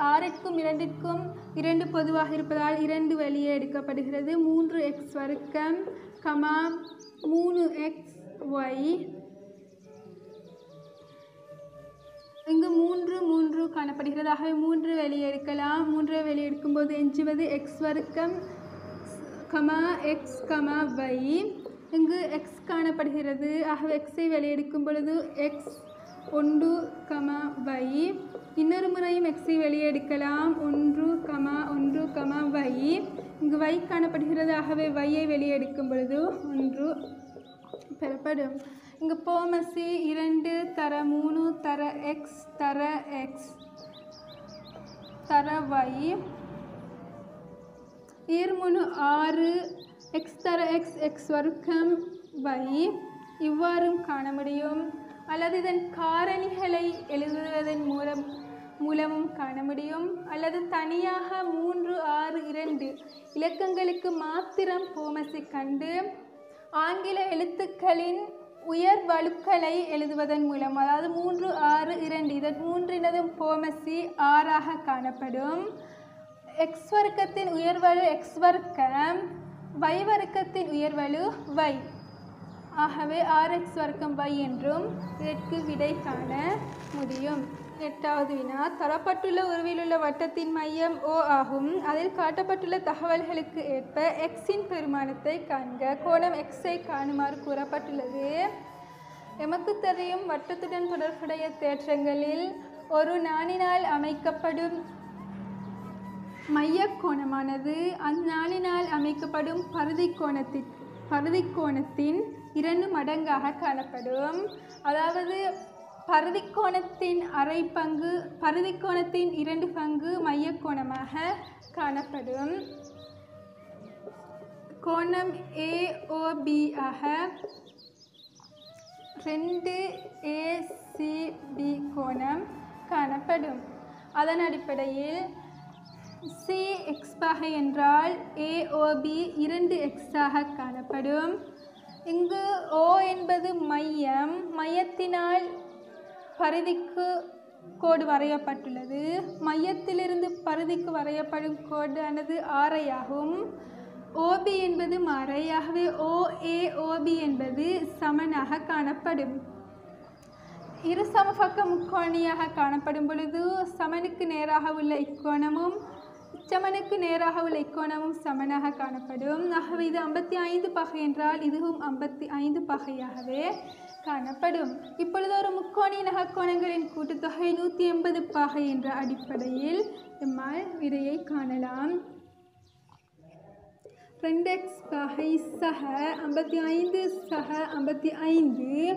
6க்கும் 2க்கும் 2 பொதுவாக இருப்பதால் 2 வெளியே எடுக்கப்படுகிறது. 3x வர்க்கம் 3xy இங்கு 3 காணப்படுகிறது. ஆகவே 3 வெளியே எடுக்கலாம். 3 வெளியே எடுக்கும்போது எஞ்சுவது x வர்க்கம் x y. இங்கு x காணப்படுகிறது. ஆகவே xஐ வெளியெடுக்கும் பொழுது x 1 y. இன்னொரு முறையும் xஐ வெளியே எடுக்கலாம். 1 y. இங்கு y காணப்படுகிறது. ஆகவே yஐ வெளியே எடுக்கும் பொழுது 1 பெறப்படும். இங்கு போமசி 2 தர 3 தர x தர x தர y ஈர்முனு 6 x தர x x வர்க்கம் y இவ்வாறும் காண முடியும். அல்லது இதன் காரணிகளை எழுதுவதன் மூலமும் காண முடியும். அல்லது தனியாக 3 6 2 இலக்கங்களுக்கு மாத்திரம் போமசி கண்டு ஆங்கில எழுத்துக்களின் உயர் வலுக்களை எழுதுவதன் மூலம், அதாவது 3 6 2 இதன் மூன்றினதும் போமசி 6ஆக காணப்படும். x வர்க்கத்தின் உயர்வலு x வர்க்கம் y வர்க்கத்தின் உயர்வலு y. ஆகவே rx வர்க்கம் y என்றும் இதற்கு விடை காண முடியும். 8வது வினா, தரப்பட்டுள்ள உருவிலுள்ள வட்டத்தின் மையம் O ஆகும். அதில் காட்டப்பட்டுள்ள தகவல்களுக்கு ஏற்ப x-இன் பெருமானத்தை காண்க. கோணம் x-ஐ காணுமாறு கூறப்பட்டுள்ளது. எமக்கு தெரியும் வட்டத்துடன் தொடர்புடைய தேற்றங்களில் ஒரு நாணினால் அமைக்கப்படும் மைய கோணமானது அந்நாளினால் அமைக்கப்படும் பருதிக்கோணத்தின் 2 மடங்காக காணப்படும். அதாவது பருதிக்கோணத்தின் பருதிக்கோணத்தின் 2 பங்கு மைய கோணமாக காணப்படும். கோணம் AOB ஆக 2ACB கோணம் காணப்படும். அதன் அடிப்படையில் CX பாகை என்றால் AOB 2X ஆக காணப்படும். இங்கு O என்பது மையத்தினால் பரிதிக்கு கோடு வரையப்பட்டுள்ளது. மையத்திலிருந்து பரிதிக்கு வரையப்படும் கோடானது ஆரை ஆகும். OB என்பது மறை. ஆகவே OAOB என்பது சமனாக காணப்படும். இரு சமபக்க முக்கோணியாக காணப்படும் பொழுது சமனுக்கு நேராக உள்ள இக்கோணமும் சமனுக்கு நேராக உள்ள இக்கோணமும் சமனாக காணப்படும். ஆகவே இது 55 பாகை என்றால் இதுவும் 55 பாகையாகவே காணப்படும். இப்பொழுது ஒரு முக்கோணியின் அகக்கோணங்களின் கூட்டுத்தொகை 180 பாகை என்ற அடிப்படையில் நம்மால் விடையை காணலாம். 2x பாகை சக 55 சக 55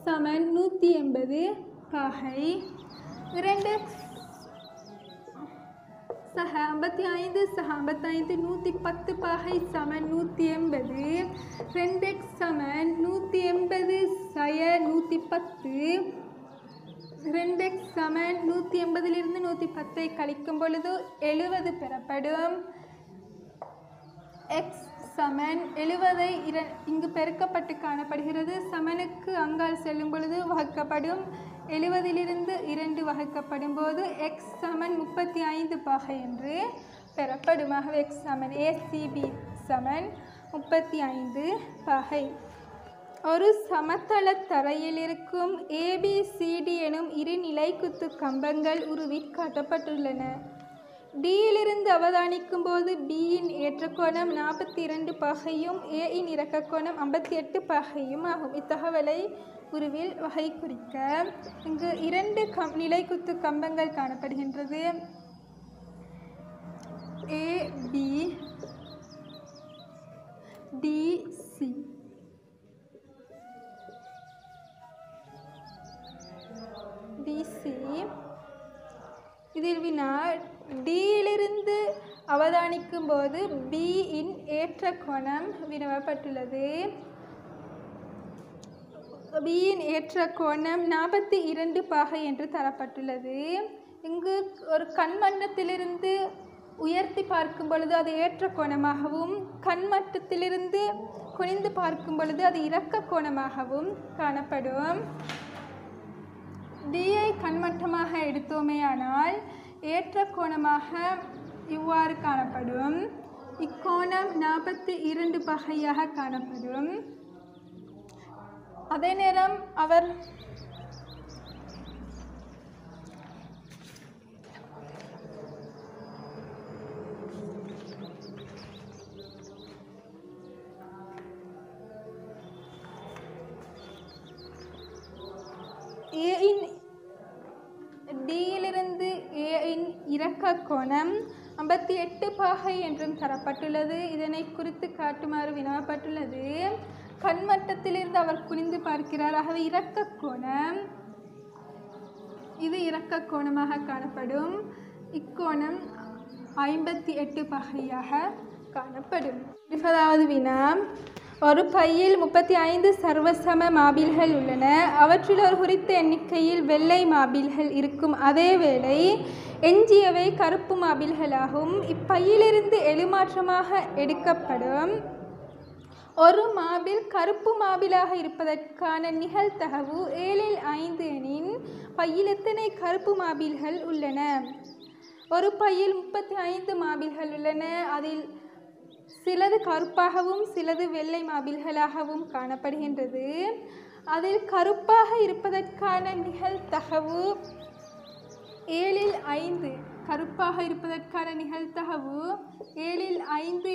சமன் 180 பாகை. 2x சக 55 சக 55 110 பாகை சமன் 180. 2x சமன் 180 சய 110. 2x சமன் 180 110 கழிக்கும் பொழுது 70 பெறப்படும். x சமன் 70 இங்கு பெருக்கப்பட்டு காணப்படுகிறது. சமனுக்கு அங்கால் செல்லும் பொழுது வகுக்கப்படும். 70 2 வகுக்கப்படும் போது x சமன் 35 பாகை என்று பெறப்படும். ஆகவே x சமன் ACB சமன் 35 பாகை. ஒரு சமதள தரையில் இருக்கும் ABCD எனும் இரு நிலைக்குத்து கம்பங்கள் உருவில் காட்டப்பட்டுள்ளன. Dயிலிருந்து அவதானிக்கும் போது Bயின் ஏற்றக்கோணம் 42 பாகையும் Aயின் இறக்கக்கோணம் 58 பாகையும் ஆகும். இத்தகவலை உருவில் வகை குறிக்க இங்கு 2 நிலைக்குத்து கம்பங்கள் காணப்படுகின்றது. AB DC. இதில் வினா Dயிலிருந்து அவதானிக்கும் போது Bயின் ஏற்ற கோணம் வினவப்பட்டுள்ளது. Bயின் ஏற்ற கோணம் 42 பாகை என்று தரப்பட்டுள்ளது. இங்கு ஒரு கண்மட்டத்திலிருந்து உயர்த்தி பார்க்கும் பொழுது அது ஏற்ற கோணமாகவும் கண்மட்டத்திலிருந்து குனிந்து பார்க்கும் பொழுது அது இறக்க கோணமாகவும் காணப்படும். Dயை கண்மட்டமாக எடுத்தோமேயானால் ஏற்ற கோணமாக இவ்வாறு காணப்படும். இக்கோணம் 42 பாகையாக காணப்படும். அதே நேரம் அவர் Dயிலிருந்து Aயின் இறக்க கோணம் 58 பாகை என்றும் தரப்பட்டுள்ளது. இதனை குறித்து காட்டுமாறு வினவப்பட்டுள்ளது. கண்மட்டத்திலிருந்து அவர் குனிந்து பார்க்கிறார். ஆகவே இறக்க கோணம் இது இறக்க கோணமாக காணப்படும். இக்கோணம் 58 பாகையாக காணப்படும். 20வது வினா, ஒரு பையில் 35 சர்வசம மாபில்கள் உள்ளன. அவற்றில் ஒரு குறித்த எண்ணிக்கையில் வெள்ளை மாபில்கள் இருக்கும். அதேவேளை எஞ்சியவை கருப்பு மாபில்களாகும். இப்பையிலிருந்து எளிமாற்றமாக எடுக்கப்படும் ஒரு மாபில் கருப்பு மாபிலாக இருப்பதற்கான நிகழ்தகவு 7/5 எனின் பையில் எத்தனை கருப்பு மாபில்கள் உள்ளன? ஒரு பையில் 35 மாபில்கள் உள்ளன. அதில் சிலது கருப்பாகவும் சிலது வெள்ளை மாபில்களாகவும் காணப்படுகின்றது. அதில் கருப்பாக இருப்பதற்கான நிகழ்தகவு 7/5. கருப்பாக இருப்பதற்கான நிகழ்தகவு 7/5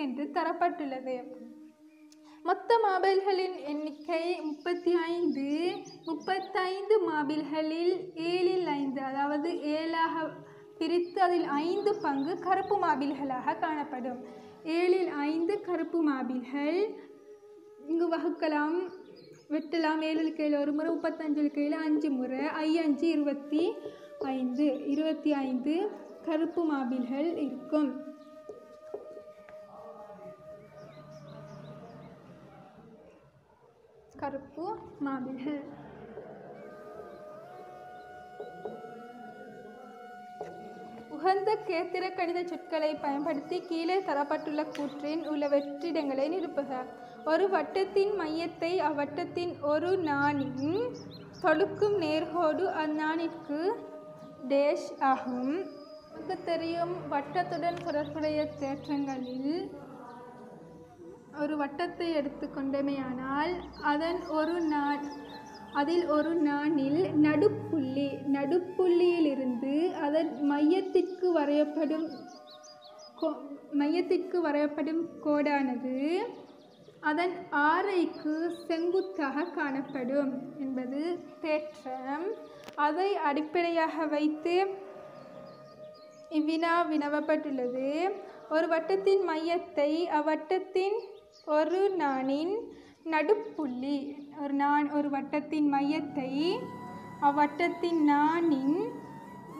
என்று தரப்பட்டுள்ளது. மொத்த மாபில்களின் எண்ணிக்கை 35. 35 மாபில்களில் 7/5 அதாவது 7ஆக பிரித்து அதில் 5 பங்கு கருப்பு மாபில்களாக காணப்படும். 7/5 கருப்பு மாபில்கள். இங்கு வகுக்கலாம், வெட்டலாம். 7 கையில் ஒரு முறை, 35 கையில் 5 முறை, 5 25. 25 கருப்பு மாபில்கள் இருக்கும். கருப்பு மாபில்கள். உகந்த கேத்திர கணித சொற்களை பயன்படுத்தி கீழே தரப்பட்டுள்ள கூற்றின் உள்ள வெற்றிடங்களை நிரப்புக. ஒரு வட்டத்தின் மையத்தை அவ்வட்டத்தின் ஒரு நாணின் தொடுக்கும் நேர்கோடு அந்நாணிற்கு டேஷ் ஆகும். நமக்கு தெரியும், வட்டத்துடன் தொடர்புடைய தேற்றங்களில் ஒரு வட்டத்தை எடுத்துக்கொண்டமையானால் அதில் ஒரு நாணில் நடுப்புள்ளியிலிருந்து அதன் மையத்திற்கு வரையப்படும் கோடானது அதன் ஆரைக்கு செங்குத்தாக காணப்படும் என்பது தேற்றம். அதை அடிப்படையாக வைத்து இவ்வினா வினவப்பட்டுள்ளது. ஒரு வட்டத்தின் மையத்தை அவ்வட்டத்தின் ஒரு நாணின் நடுப்புள்ளி, ஒரு வட்டத்தின் மையத்தை அவ்வட்டத்தின் நாணின்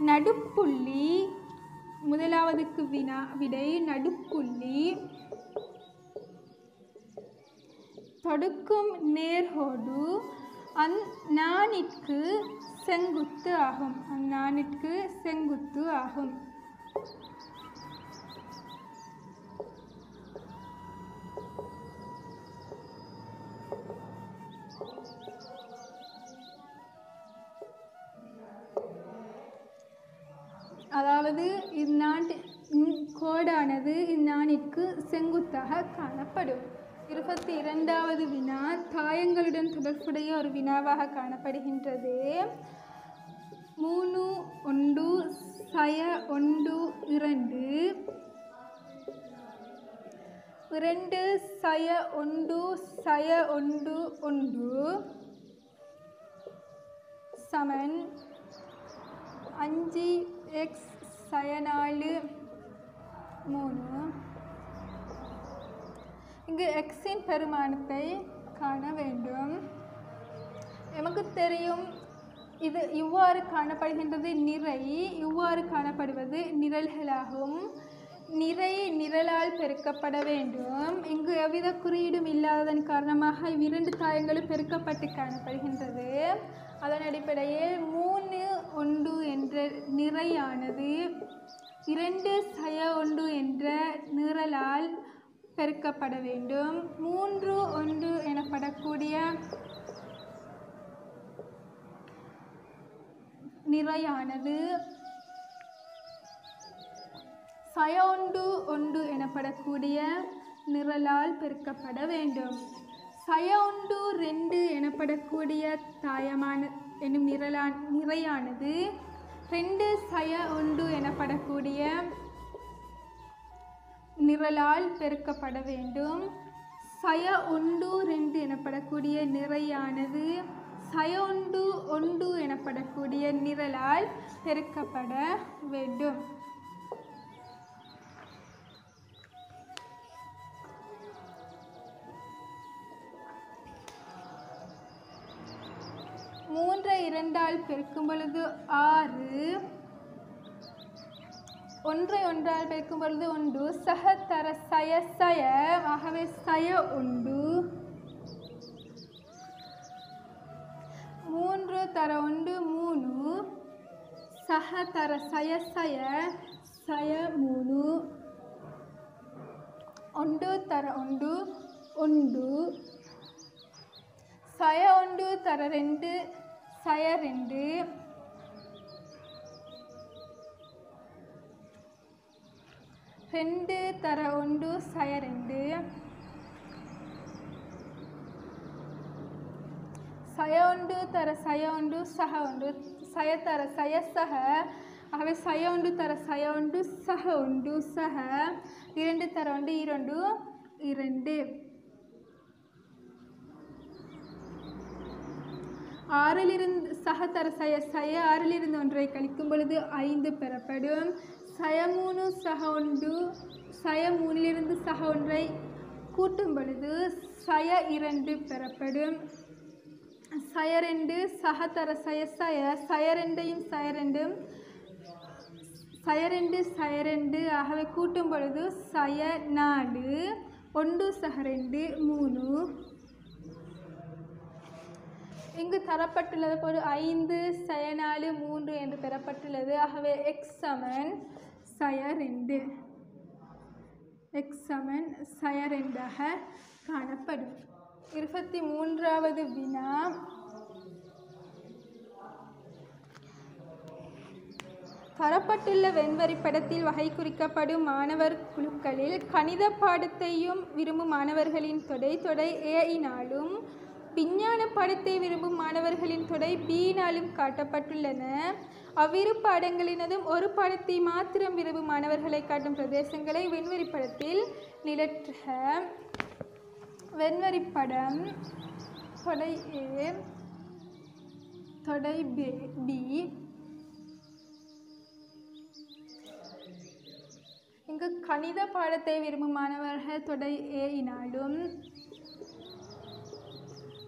நடுப்புள்ளி, முதலாவதுக்கு விடை நடுப்புள்ளி, தொடுக்கும் நேர்கோடு அந்நாணிற்கு செங்குத்து ஆகும். அதாவது கோடானது இந்நாணிற்கு செங்குத்தாக காணப்படும். 22வது வினா தாயங்களுடன் தொடர்புடைய ஒரு வினாவாக காணப்படுகின்றது. 3 1 சய 1 2 2 சய 1 சய 1 1 சமன் 5x சய 4 3. இங்கு எக்ஸின் பெருமானத்தை காண வேண்டும். நமக்கு தெரியும், இது இவ்வாறு காணப்படுகின்றது நிறை, இவ்வாறு காணப்படுவது நிரல்களாகும். நிறை நிரலால் பெருக்கப்பட வேண்டும். இங்கு எவ்வித குறியீடும் இல்லாததன் காரணமாக இவ்விரண்டு தாயங்களும் பெருக்கப்பட்டு காணப்படுகின்றது. அதன் அடிப்படையில் 3 1 என்ற நிறையானது 2 சய 1 என்ற நிரலால் பெருக்கப்பட வேண்டும். 3 1 எனப்படக்கூடிய நிறையானது சய 1 1 எனப்படக்கூடிய நிரலால் பெருக்கப்பட வேண்டும். சய 1 2 எனப்படக்கூடிய தாயமான என்னும் நிறையானது 2 சய 1 எனப்படக்கூடிய நிரலால் பெருக்கப்பட வேண்டும். சய 1 2 எனப்படக்கூடிய நிறையானது சய 1 1 எனப்படக்கூடிய நிரலால் பெருக்கப்பட வேண்டும். மூன்றை 2ஆல் பெருக்கும் பொழுது 6, 1ஐ 1ஆல் பெருக்கும் பொழுது 1, சக தர சய சய, ஆகவே சய 1, 3 தர 1 3, சக தர சய சய சய 3, 1 தர 1 1, சய 1 தர 2 சய 2, 2 தர 1 சய 2 சய 1 தர சய 1 சக 1 சய தர சய சக ஆகவே சய 1 தர சய 1 சக 1 சக 2 தர 1 2 2 6 சக தர சய சய 6 ஒன்றை கழிக்கும் பொழுது 5 பெறப்படும் சய 3 சக 1 சய 3 சக ஒன்றை கூட்டும் பொழுது சய 2 பெறப்படும் சய 2 சக தர சய சய சய 2 சய 2 சய 2 சய 2 ஆகவே கூட்டும் பொழுது சய 4 1 சக 2 3 இங்கு தரப்பட்டுள்ளது போது 5 சய 4 3 என்று பெறப்பட்டுள்ளது. ஆகவே எக்ஸ் சமன் சய 2 எக்ஸ் சமன் சய 2 காணப்படும். 23வது வினா. தரப்பட்டுள்ள வெண்வரி படத்தில் வகை குறிக்கப்படும் மாணவர் குழுக்களில் கணித பாடத்தையும் விரும்பும் மாணவர்களின் தொடை ஏயினாலும் விஞ்ஞான பாடத்தை விரும்பும் மாணவர்களின் தொடை பியினாலும் காட்டப்பட்டுள்ளன. அவ்விரு பாடங்களினதும் ஒரு பாடத்தை மாத்திரம் விரும்பும் மாணவர்களை காட்டும் பிரதேசங்களை வெண்வரி படத்தில் நிலற்றுக. வெண்வரி படம் தொடை ஏ தொடை பி. இங்கு கணித பாடத்தை விரும்பும் மாணவர்கள் தொடை ஏயினாலும்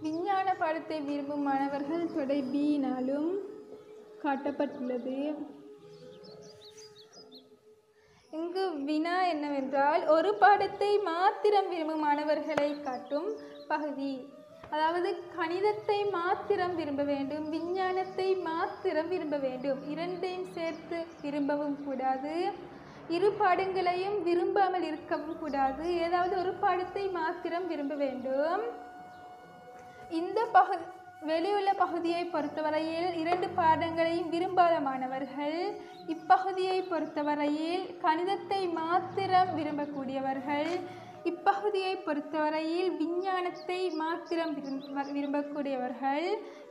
விஞ்ஞான பாடத்தை விரும்பும் மாணவர்கள் தொடை பியினாலும் காட்டப்பட்டுள்ளது. இங்கு வினா என்னவென்றால் ஒரு பாடத்தை மாத்திரம் விரும்பும் மாணவர்களை காட்டும் பகுதி. அதாவது கணிதத்தை மாத்திரம் விரும்ப வேண்டும், விஞ்ஞானத்தை மாத்திரம் விரும்ப வேண்டும், இரண்டையும் சேர்த்து விரும்பவும் கூடாது, இரு பாடங்களையும் விரும்பாமல் இருக்கவும் கூடாது, ஏதாவது ஒரு பாடத்தை மாத்திரம் விரும்ப வேண்டும். இந்த வெளியுள்ள பகுதியை பொறுத்தவரையில் 2 பாடங்களையும் விரும்பாத மாணவர்கள் இப்பகுதியை பொறுத்தவரையில் கணிதத்தை மாத்திரம் விரும்பக்கூடியவர்கள், இப்பகுதியை பொறுத்தவரையில் விஞ்ஞானத்தை மாத்திரம் விரும்பக்கூடியவர்கள்.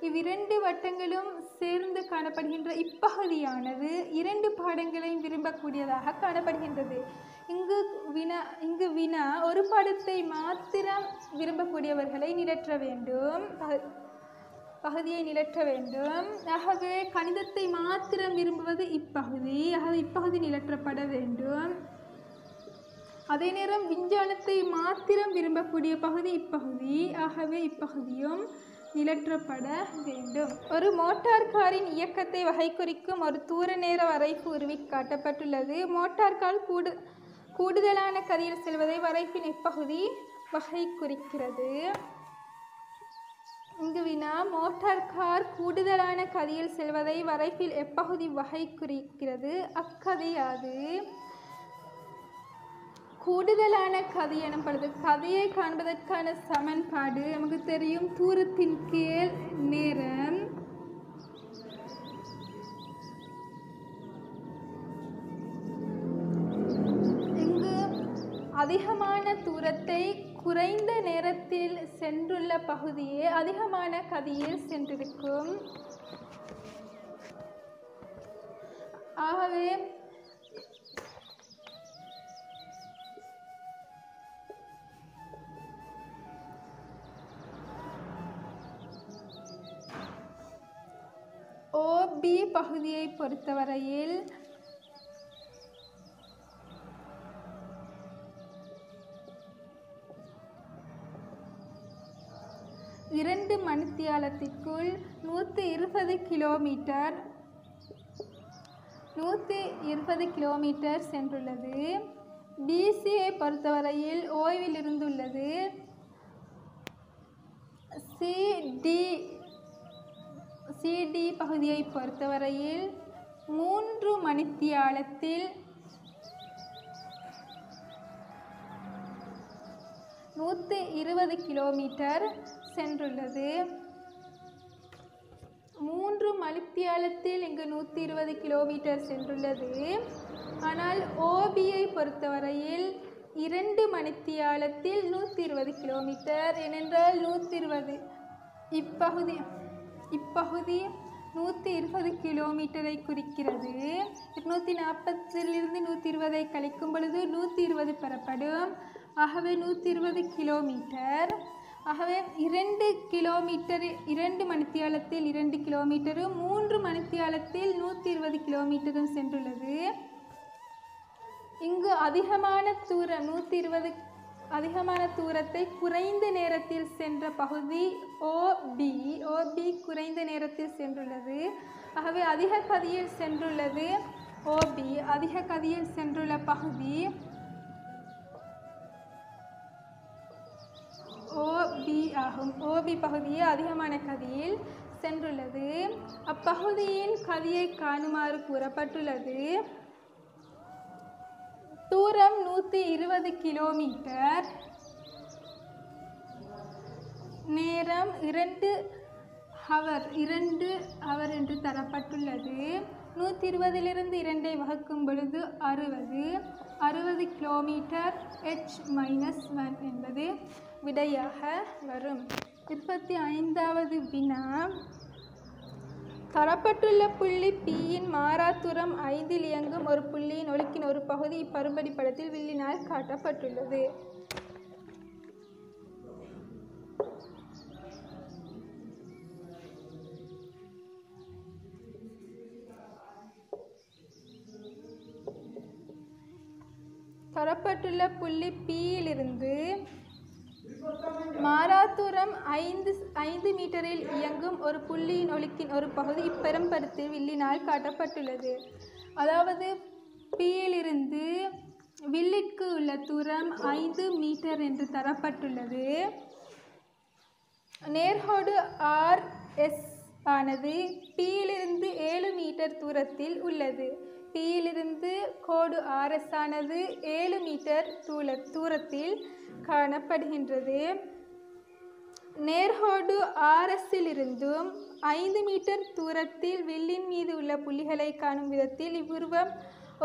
இவ்விரண்டு வட்டங்களும் சேர்ந்து காணப்படுகின்ற இப்பகுதியானது 2 பாடங்களையும் விரும்பக்கூடியதாக காணப்படுகின்றது. இங்கு வினா ஒரு பாடத்தை மாத்திரம் விரும்பக்கூடியவர்களை நிலற்ற வேண்டும், பகுதியை நிலற்ற வேண்டும். ஆகவே கணிதத்தை மாத்திரம் விரும்புவது இப்பகுதி, ஆகவே இப்பகுதி நிலற்றப்பட வேண்டும். அதே நேரம் விஞ்ஞானத்தை மாத்திரம் விரும்பக்கூடிய பகுதி இப்பகுதி, ஆகவே இப்பகுதியும் நிலற்றப்பட வேண்டும். ஒரு மோட்டார் காரின் இயக்கத்தை வகை குறிக்கும் ஒரு தூர நேர வரைப்பு உருவி காட்டப்பட்டுள்ளது. மோட்டார் கார் கூடுதலான கதியில் செல்வதை வரைப்பின் இப்பகுதி வகை குறிக்கிறது. இங்கு வினா மோட்டார் கார் கூடுதலான கதியில் செல்வதை வரைப்பில் எப்பகுதி வகை குறிக்கிறது? அக்கதியாது. கூடுதலான கதி எனப்படுது. கதியை காண்பதற்கான சமன்பாடு நமக்கு தெரியும், தூரத்தின் கீழ் நேரம் அதிகமான தூரத்தை குறைந்த நேரத்தில் சென்றுள்ள பகுதியே அதிகமான கதியில் சென்றிருக்கும். ஆகவே OB பகுதியை பொறுத்தவரையில் இரண்டு மணித்தியாலத்திற்குள் 120 கிலோமீட்டர் சென்றுள்ளது. BCயை பொறுத்தவரையில் ஓய்வில் இருந்துள்ளது. CD பகுதியை பொறுத்தவரையில் 3 மணித்தியாலத்தில் 120 கிலோமீட்டர் சென்றுள்ளது. 3 மணித்தியாலத்தில் இங்கு 120 கிலோமீட்டர் சென்றுள்ளது. ஆனால் ஓபியை பொறுத்தவரையில் 2 மணித்தியாலத்தில் 120 கிலோமீட்டர். ஏனென்றால் 120 இப்பகுதி 120 கிலோமீட்டரை குறிக்கிறது. 240 120 கழிக்கும் பொழுது 120 பெறப்படும். ஆகவே 120 கிலோமீட்டர். ஆகவே 2 கிலோமீட்டர் 2 மணித்தியாலத்தில் 2 கிலோமீட்டரும் 3 மணித்தியாலத்தில் 120 கிலோமீட்டரும் சென்றுள்ளது. இங்கு அதிகமான தூரம் 120 அதிகமான தூரத்தை குறைந்த நேரத்தில் சென்ற பகுதி ஓபி குறைந்த நேரத்தில் சென்றுள்ளது. ஆகவே அதிக கதியில் சென்றுள்ளது ஓபி. அதிக கதியில் சென்றுள்ள பகுதி ஓபி ஆகும். ஓபி பகுதியே அதிகமான கதியில் சென்றுள்ளது. அப்பகுதியின் கதியை காணுமாறு கூறப்பட்டுள்ளது. தூரம் 120 கிலோமீட்டர். நேரம் 2 ஹவர் என்று தரப்பட்டுள்ளது. 120 2 வகுக்கும் பொழுது 60 கிலோமீட்டர் H-1 என்பது விடையாக வரும். 25வது வினா. தரப்பட்டுள்ள புள்ளி Pயின் மாறாத்தூரம் 5இல் இயங்கும் ஒரு புள்ளியின் ஒழுக்கின் ஒரு பகுதி இப்பரும்படி படத்தில் வில்லினால் காட்டப்பட்டுள்ளது. தரப்பட்டுள்ள புள்ளி Pயிலிருந்து மாறாத்தூரம் 5 மீட்டரில் இயங்கும் ஒரு புள்ளியின் ஒழுக்கின் ஒரு பகுதி இப்பெரும்படத்தில் வில்லினால் காட்டப்பட்டுள்ளது. அதாவது Pயிலிருந்து வில்லிற்கு உள்ள தூரம் 5 மீட்டர் என்று தரப்பட்டுள்ளது. நேர்கோடு RS ஆனது Pயிலிருந்து 7 மீட்டர் தூரத்தில் உள்ளது. Pயிலிருந்து கோடு RS ஆனது 7 மீட்டர் தூரத்தில் காணப்படுகின்றது. நேர்கோடு RSலிருந்தும் 5 மீட்டர் தூரத்தில் வில்லின் மீது உள்ள புள்ளிகளை காணும் விதத்தில் இவ்வுருவம்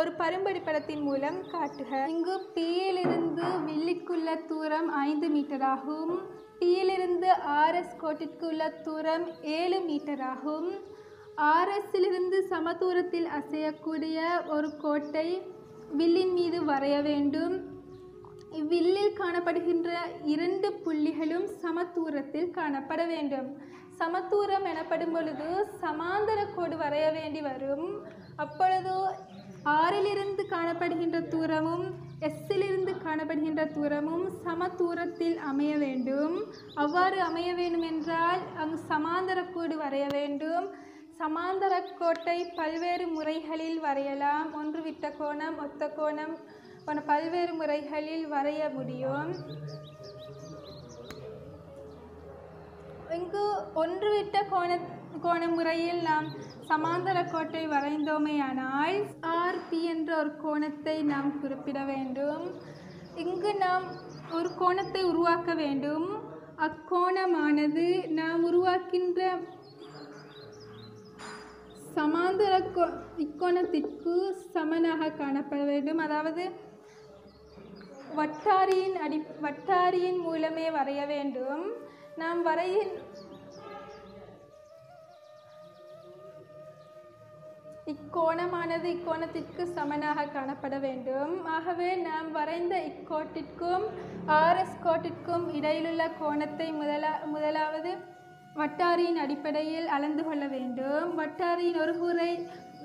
ஒரு பரும்படி படத்தின் மூலம் காட்டுக. இங்கு Pயிலிருந்து வில்லிற்குள்ள தூரம் 5 மீட்டராகும். Pயிலிருந்து RS கோட்டிற்கு உள்ள தூரம் 7 மீட்டராகும். RSலிருந்து சமதூரத்தில் அசையக்கூடிய ஒரு கோட்டை வில்லின் மீது வரைய வேண்டும். இவ்வில்லில் காணப்படுகின்ற 2 புள்ளிகளும் சமதூரத்தில் காணப்பட வேண்டும். சமதூரம் எனப்படும் பொழுது சமாந்தர கோடு வரைய வேண்டி வரும். அப்பொழுது Rலிருந்து காணப்படுகின்ற தூரமும் Sலிருந்து காணப்படுகின்ற தூரமும் சமதூரத்தில் அமைய வேண்டும். அவ்வாறு அமைய வேண்டும் என்றால் அங்கு சமாந்தர கோடு வரைய வேண்டும். சமாந்தர கோட்டை பல்வேறு முறைகளில் வரையலாம். ஒன்று விட்ட கோணம், ஒத்த கோணம் போன்ற பல்வேறு முறைகளில் வரைய முடியும். இங்கு ஒன்று விட்ட கோண முறையில் நாம் சமாந்தர கோட்டை வரைந்தோமேயானால் RP என்ற ஒரு கோணத்தை நாம் குறிப்பிட வேண்டும். இங்கு நாம் ஒரு கோணத்தை உருவாக்க வேண்டும். அக்கோணமானது நாம் உருவாக்கின்ற சமாந்தர இக்கோணத்திற்கு சமனாக காணப்பட வேண்டும். அதாவது வட்டாரியின் மூலமே வரைய வேண்டும். நாம் இக்கோணமானது இக்கோணத்திற்கு சமனாக காணப்பட வேண்டும். ஆகவே நாம் வரைந்த இக்கோட்டிற்கும் RS கோட்டிற்கும் இடையிலுள்ள கோணத்தை முதலாவது வட்டாரியின் அடிப்படையில் அளந்து கொள்ள வேண்டும். வட்டாரியின் ஒரு கூரை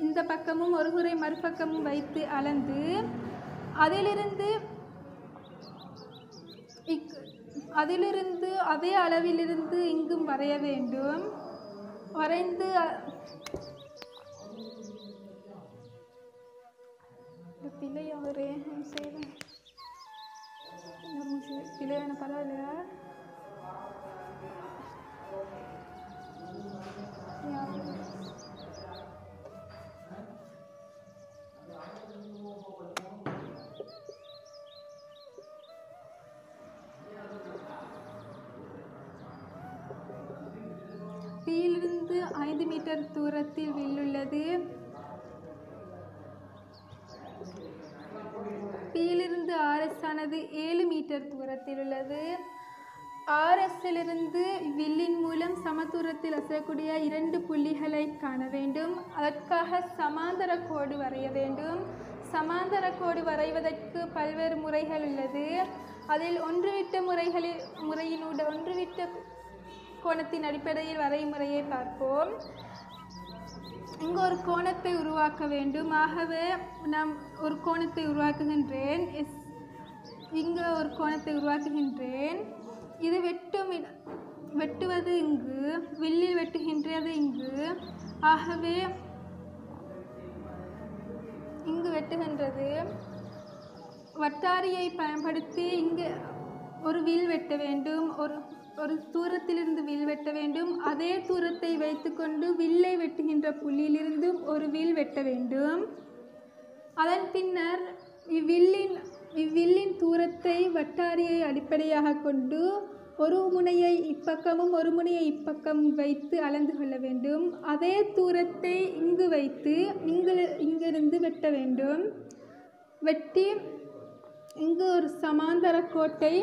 இந்த பக்கமும் ஒரு கூரை மறுபக்கமும் வைத்து அளந்து அதிலிருந்து அதே அளவிலிருந்து இங்கும் வரைய வேண்டும். வரைந்து பிழை அவரே செய்வேன் பிழையான பரவாயில்லையா? Pயிலிருந்து 5 மீட்டர் தூரத்தில் வில்லுள்ளது. ஆனது 7 மீட்டர் தூரத்தில் உள்ளது. RSலிருந்து வில்லின் மூலம் சமதூரத்தில் அசையக்கூடிய 2 புள்ளிகளை காண வேண்டும். அதற்காக சமாந்தர கோடு வரைய வேண்டும். சமாந்தர கோடு வரைவதற்கு பல்வேறு முறைகள் உள்ளது. அதில் ஒன்றுவிட்ட ஒன்றுவிட்ட கோணத்தின் அடிப்படையில் வரையும் முறையை பார்ப்போம். இங்கு ஒரு கோணத்தை உருவாக்க வேண்டும். ஆகவே நாம் ஒரு கோணத்தை உருவாக்குகின்றேன். இங்கு ஒரு கோணத்தை உருவாக்குகின்றேன். இது வெட்டுவது இங்கு, வில்லில் வெட்டுகின்றது இங்கு. ஆகவே இங்கு வெட்டுகின்றது. வட்டாரியை பயன்படுத்தி இங்கு ஒரு வில் வெட்ட வேண்டும். ஒரு தூரத்திலிருந்து வில் வெட்ட வேண்டும். அதே தூரத்தை வைத்துக்கொண்டு வில்லை வெட்டுகின்ற புள்ளியிலிருந்தும் ஒரு வில் வெட்ட வேண்டும். அதன் பின்னர் இவ்வில்லின் தூரத்தை வட்டாரியை அடிப்படையாக கொண்டு ஒரு முனையை இப்பக்கமும் ஒரு முனையை இப்பக்கமும் வைத்து அளந்து கொள்ள வேண்டும். அதே தூரத்தை இங்கு வைத்து இங்கிருந்து வெட்ட வேண்டும். வெட்டி இங்கு ஒரு சமாந்தர கோட்டை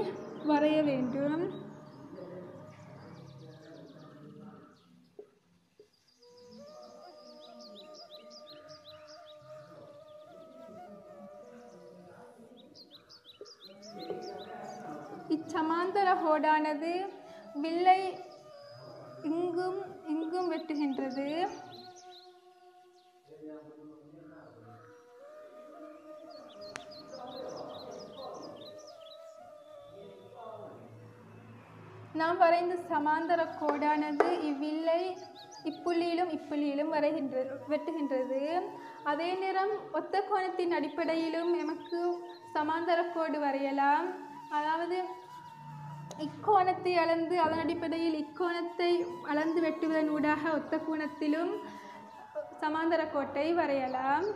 வரைய வேண்டும். இச்சமாந்தர கோடானது வில்லை இங்கும் வெட்டுகின்றது. நாம் வரைந்த சமாந்தர கோடானது இவ்வில்லை இப்புள்ளியிலும் வெட்டுகின்றது. அதே நேரம் ஒத்த கோணத்தின் அடிப்படையிலும் எமக்கு சமாந்தர கோடு வரையலாம். அதாவது இக்கோணத்தை அளந்து அதன் அடிப்படையில் இக்கோணத்தை அளந்து வெட்டுவதன் ஊடாக ஒத்த கோணத்திலும் சமாந்தர கோட்டை வரையலாம்.